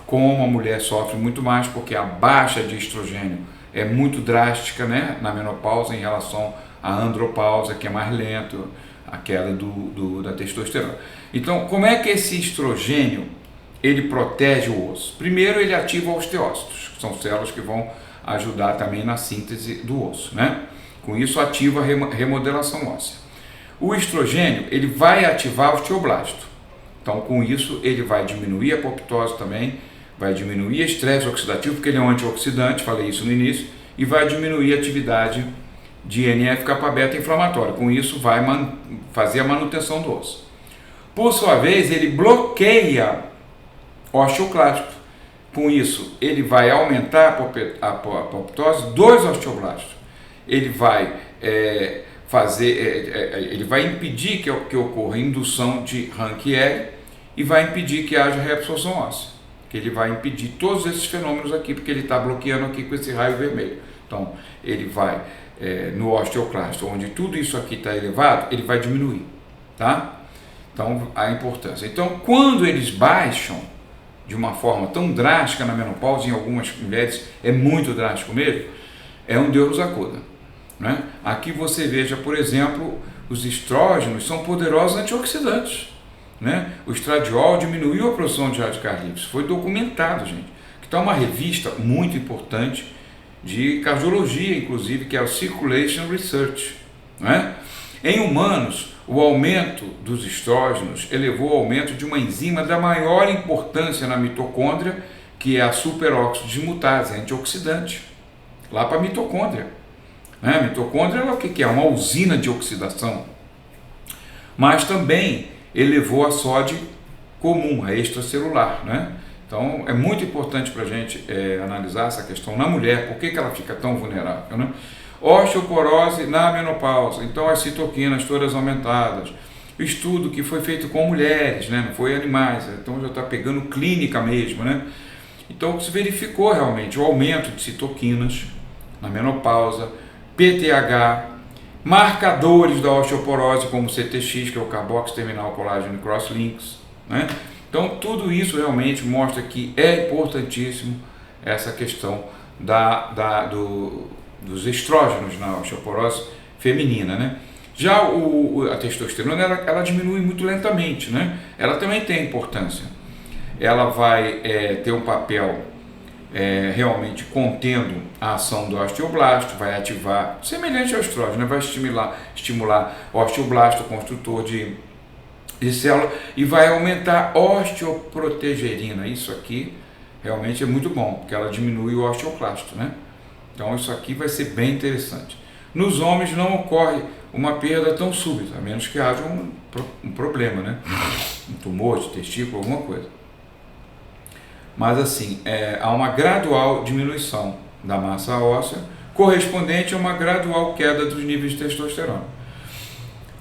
como a mulher sofre muito mais, porque a baixa de estrogênio é muito drástica, né, na menopausa em relação à andropausa, que é mais lento, a queda da testosterona. Então, como é que esse estrogênio ele protege o osso? Primeiro, ele ativa osteócitos, que são células que vão ajudar também na síntese do osso, né? Com isso, ativa a remodelação óssea. O estrogênio, ele vai ativar o osteoblasto. Então, com isso, ele vai diminuir a apoptose também, vai diminuir o estresse oxidativo, porque ele é um antioxidante, falei isso no início, e vai diminuir a atividade de NF-kappa-beta inflamatória. Com isso, vai fazer a manutenção do osso. Por sua vez, ele bloqueia o osteoclasto. Com isso, ele vai aumentar a apoptose dos osteoblastos. Ele vai ele vai impedir que ocorra indução de rank L e vai impedir que haja reabsorção óssea. Que ele vai impedir todos esses fenômenos aqui, porque ele está bloqueando aqui com esse raio vermelho. Então, ele vai no osteoclasto, onde tudo isso aqui está elevado, ele vai diminuir, tá? Então, a importância. Então, quando eles baixam de uma forma tão drástica na menopausa, em algumas mulheres é muito drástico mesmo, é um Deus nos acuda, né? Aqui você veja, por exemplo, os estrógenos são poderosos antioxidantes, né? O estradiol diminuiu a produção de radicais livres, foi documentado, gente. Então, uma revista muito importante de cardiologia, inclusive, que é o Circulation Research, né? Em humanos, o aumento dos estrógenos elevou ao aumento de uma enzima da maior importância na mitocôndria, que é a superóxido dismutase, antioxidante, lá para a mitocôndria. A mitocôndria é o que é? Uma usina de oxidação. Mas também elevou a sódio comum, a extracelular, né? Então, é muito importante para a gente analisar essa questão na mulher, por que ela fica tão vulnerável, né? Osteoporose na menopausa, então as citoquinas todas aumentadas. O estudo que foi feito com mulheres, né? Não foi animais, então já está pegando clínica mesmo, né? Então, se verificou realmente o aumento de citoquinas na menopausa, PTH, marcadores da osteoporose como CTX, que é o Carbox Terminal Collagen Cross-Links, né? Então, tudo isso realmente mostra que é importantíssimo essa questão dos estrógenos na osteoporose feminina, né? Já a testosterona, ela diminui muito lentamente, né? Ela também tem importância. Ela vai ter um papel realmente contendo a ação do osteoblasto, vai ativar, semelhante ao estrógeno, né? Vai estimular o osteoblasto, o construtor de célula, e vai aumentar a osteoprotegerina. Isso aqui realmente é muito bom, porque ela diminui o osteoclasto, né? Então isso aqui vai ser bem interessante. Nos homens não ocorre uma perda tão súbita, a menos que haja um problema, né? Um tumor de testículo, alguma coisa. Mas assim, há uma gradual diminuição da massa óssea, correspondente a uma gradual queda dos níveis de testosterona.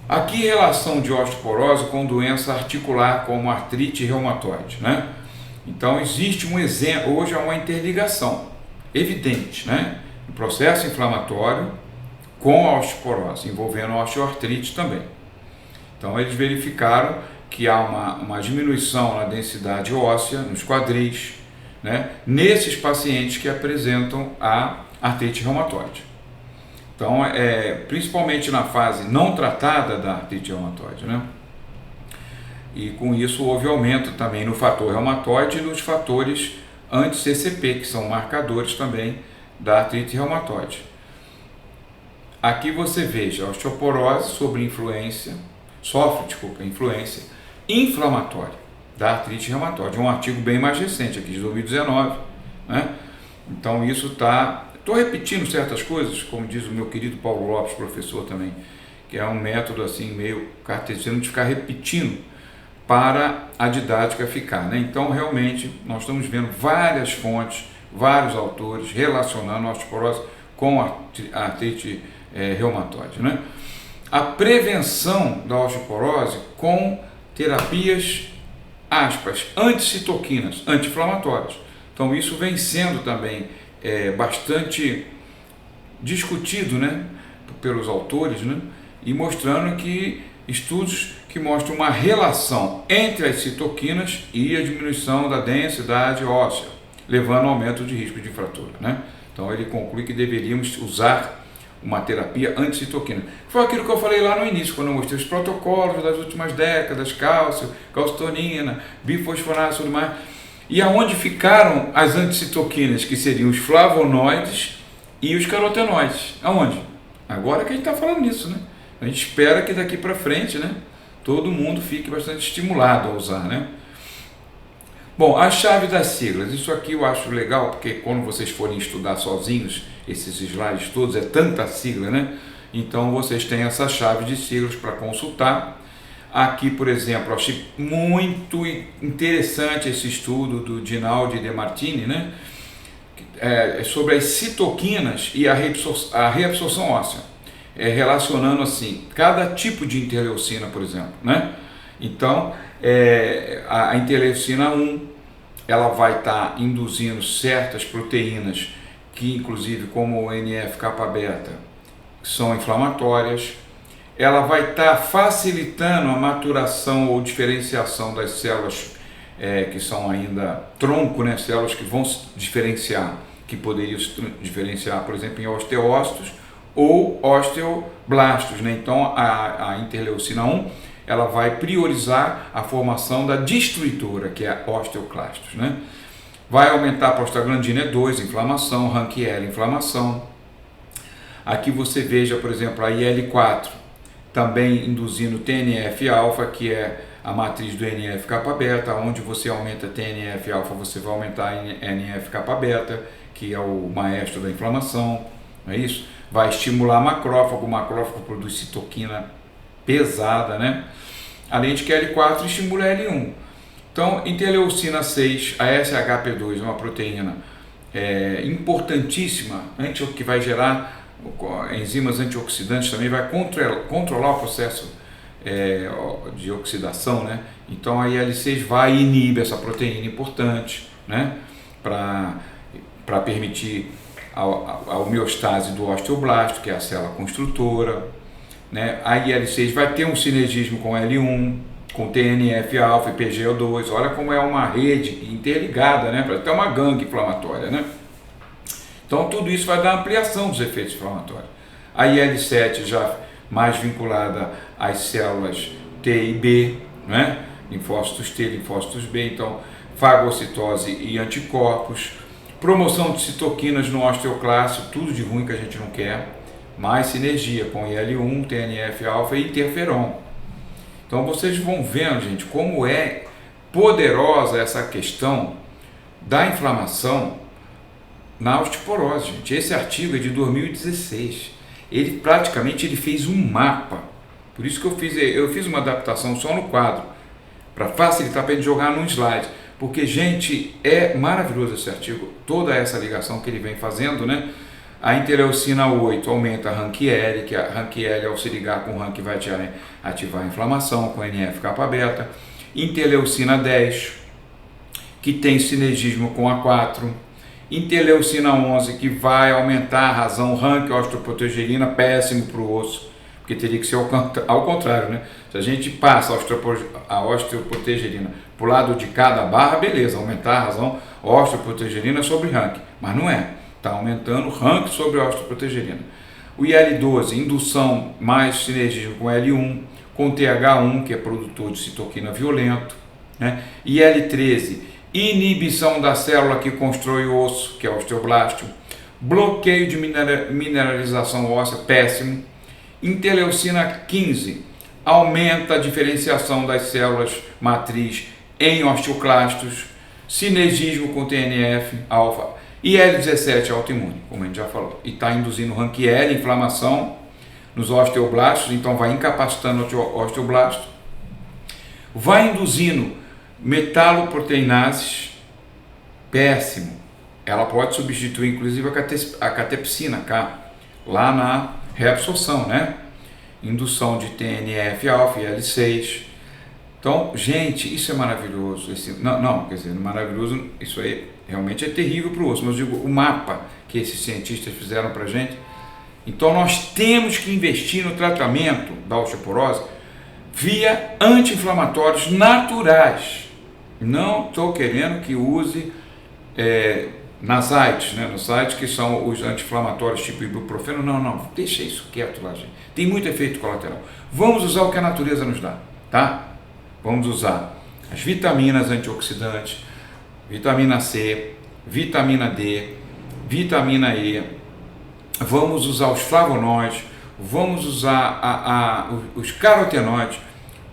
Aqui, relação de osteoporose com doença articular, como artrite reumatoide, né? Então, existe um exemplo, hoje há uma interligação evidente, né? No processo inflamatório com a osteoporose, envolvendo a osteoartrite também. Então, eles verificaram que há uma diminuição na densidade óssea, nos quadris, né? Nesses pacientes que apresentam a artrite reumatoide. Então, principalmente na fase não tratada da artrite reumatoide, né? E com isso houve aumento também no fator reumatoide e nos fatores anti-CCP, que são marcadores também da artrite reumatoide. Aqui você veja a osteoporose sofre influência inflamatória da artrite reumatoide. É um artigo bem mais recente, aqui de 2019, né? Então isso está... Estou repetindo certas coisas, como diz o meu querido Paulo Lopes, professor também, que é um método assim meio cartesiano de ficar repetindo para a didática ficar, né? Então realmente nós estamos vendo várias fontes, vários autores relacionando a osteoporose com a artrite reumatoide, né? A prevenção da osteoporose com terapias, aspas, anticitoquinas, anti-inflamatórias. Então isso vem sendo também bastante discutido, né, pelos autores, né, e mostrando que estudos que mostram uma relação entre as citoquinas e a diminuição da densidade óssea, levando ao aumento de risco de fratura, né? Então ele conclui que deveríamos usar uma terapia anticitoquina. Foi aquilo que eu falei lá no início, quando eu mostrei os protocolos das últimas décadas, cálcio, calcitonina, bifosfonato e tudo mais. E aonde ficaram as anticitoquinas, que seriam os flavonoides e os carotenoides? Aonde? Agora que a gente está falando nisso, né? A gente espera que daqui para frente, né, todo mundo fique bastante estimulado a usar, né? Bom, a chave das siglas, isso aqui eu acho legal, porque quando vocês forem estudar sozinhos, esses slides todos, é tanta sigla, né? Então vocês têm essa chave de siglas para consultar. Aqui, por exemplo, eu achei muito interessante esse estudo do Dinaldi De Martini, né? Sobre as citoquinas e a reabsorção óssea, relacionando assim, cada tipo de interleucina, por exemplo, né? Então, a interleucina 1, ela vai estar induzindo certas proteínas que, inclusive, como o NF-kappa-beta, são inflamatórias. Ela vai estar facilitando a maturação ou diferenciação das células que são ainda tronco, né? Células que vão se diferenciar, que poderiam se diferenciar, por exemplo, em osteócitos ou osteoblastos, né? Então, a interleucina 1, ela vai priorizar a formação da destruidora, que é a osteoclastos, né? Vai aumentar a prostaglandina 2, inflamação, RANKL, inflamação. Aqui você veja, por exemplo, a IL-4, também induzindo TNF-alfa, que é a matriz do NF-kappa-beta. Onde você aumenta TNF-alfa, você vai aumentar NF-kappa-beta, que é o maestro da inflamação, não é isso? Vai estimular macrófago, o macrófago produz citoquina pesada, né? Além de que a L4 estimula a L1. Então, interleucina 6, a SHP2, uma proteína importantíssima, que vai gerar enzimas antioxidantes, também vai controlar o processo de oxidação, né? Então a IL-6 vai e inibe essa proteína importante, né? Para permitir a homeostase do osteoblasto, que é a célula construtora, né? A IL-6 vai ter um sinergismo com L1, com TNF-alfa e PGO2. Olha como é uma rede interligada, né? Para ter uma gangue inflamatória, né? Então tudo isso vai dar ampliação dos efeitos inflamatórios. A IL-7 já mais vinculada às células T e B, né? Linfócitos T, linfócitos B, então fagocitose e anticorpos, promoção de citoquinas no osteoclasto, tudo de ruim que a gente não quer, mais sinergia com IL-1, TNF-alfa e interferon. Então vocês vão vendo, gente, como é poderosa essa questão da inflamação na osteoporose, gente. Esse artigo é de 2016. ele praticamente fez um mapa. Por isso que eu fiz uma adaptação só no quadro, para facilitar para ele jogar num slide. Porque, gente, é maravilhoso esse artigo, toda essa ligação que ele vem fazendo, né? A interleucina 8 aumenta a RANQ-L, que a RANQ-L, ao se ligar com o RANQ, vai ativar a inflamação com NF-kappa-beta. Interleucina 10, que tem sinergismo com a 4. Interleucina 11, que vai aumentar a razão RANQ, osteoprotegerina, péssimo para o osso, porque teria que ser ao contrário, né? Se a gente passa a osteoprotegerina para o lado de cada barra, beleza, aumentar a razão osteoprotegerina sobre RANQ, mas não é, está aumentando RANQ sobre osteoprotegerina. O IL-12, indução mais sinergismo com L1, com TH1, que é produtor de citoquina violento, né? IL-13, inibição da célula que constrói o osso, que é o osteoblasto, bloqueio de mineralização óssea, péssimo. Interleucina 15, aumenta a diferenciação das células matriz em osteoclastos, sinergismo com TNF-alfa, e L17 autoimune, como a gente já falou, e está induzindo RANQ-L, inflamação nos osteoblastos, então vai incapacitando o osteoblasto, vai induzindo metaloproteinases, péssimo, ela pode substituir inclusive a catepsina K, lá na reabsorção, né? Indução de TNF-alfa e L6. Então, gente, isso é maravilhoso. Quer dizer, maravilhoso, isso aí realmente é terrível para o osso, mas eu digo, o mapa que esses cientistas fizeram para a gente. Então, nós temos que investir no tratamento da osteoporose via anti-inflamatórios naturais. Não estou querendo que use NSAIDs, né? NSAIDs, que são os anti-inflamatórios tipo ibuprofeno. Não, deixa isso quieto lá, gente. Tem muito efeito colateral. Vamos usar o que a natureza nos dá, tá? Vamos usar as vitaminas antioxidantes, vitamina C, vitamina D, vitamina E. Vamos usar os flavonoides, vamos usar os carotenoides,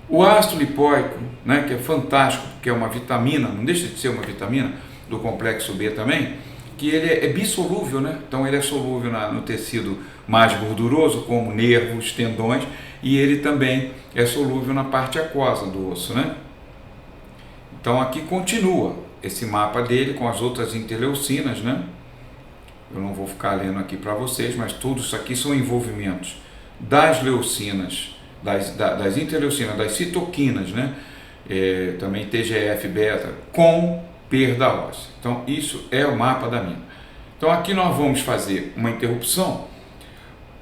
o ácido lipóico, né, que é fantástico, que é uma vitamina, não deixa de ser uma vitamina do complexo B também, que ele é bissolúvel, né? Então ele é solúvel no tecido mais gorduroso, como nervos, tendões, e ele também é solúvel na parte aquosa do osso, né? Então aqui continua esse mapa dele com as outras interleucinas, né? Eu não vou ficar lendo aqui para vocês, mas tudo isso aqui são envolvimentos das leucinas, das interleucinas, das citoquinas, né? Também TGF-beta, com perda óssea. Então isso é o mapa da mina. Então aqui nós vamos fazer uma interrupção,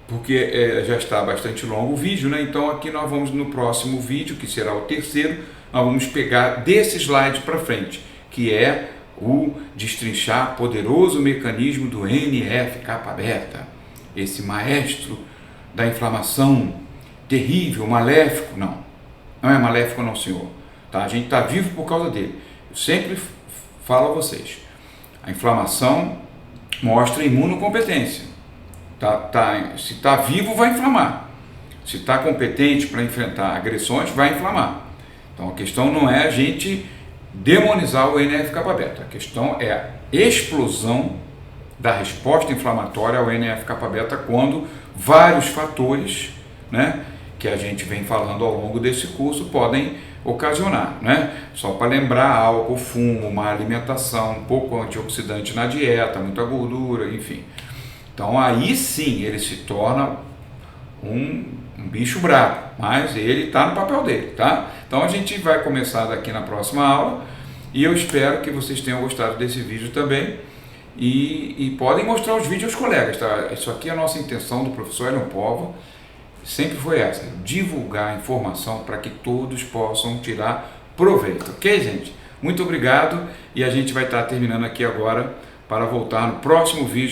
porque já está bastante longo o vídeo, né? Então aqui nós vamos no próximo vídeo, que será o terceiro, nós vamos pegar desse slide para frente, que é o destrinchar poderoso mecanismo do NF-kappa-beta, esse maestro da inflamação terrível, maléfico. Não é maléfico não, senhor, tá? A gente está vivo por causa dele. Eu sempre falo a vocês, a inflamação mostra imunocompetência. Se está vivo, vai inflamar. Se está competente para enfrentar agressões, vai inflamar. Então a questão não é a gente demonizar o NF-kappa-beta, a questão é a explosão da resposta inflamatória ao NF-kappa-beta quando vários fatores, né, que a gente vem falando ao longo desse curso podem ocasionar, né? Só para lembrar, álcool, fumo, má alimentação, um pouco antioxidante na dieta, muita gordura, enfim. Então aí sim ele se torna um bicho brabo, mas ele está no papel dele, tá? Então a gente vai começar daqui na próxima aula e eu espero que vocês tenham gostado desse vídeo também e podem mostrar os vídeos aos colegas, tá? Isso aqui é a nossa intenção do professor Elion Póvoa, sempre foi essa, divulgar a informação para que todos possam tirar proveito, ok, gente? Muito obrigado e a gente vai estar terminando aqui agora para voltar no próximo vídeo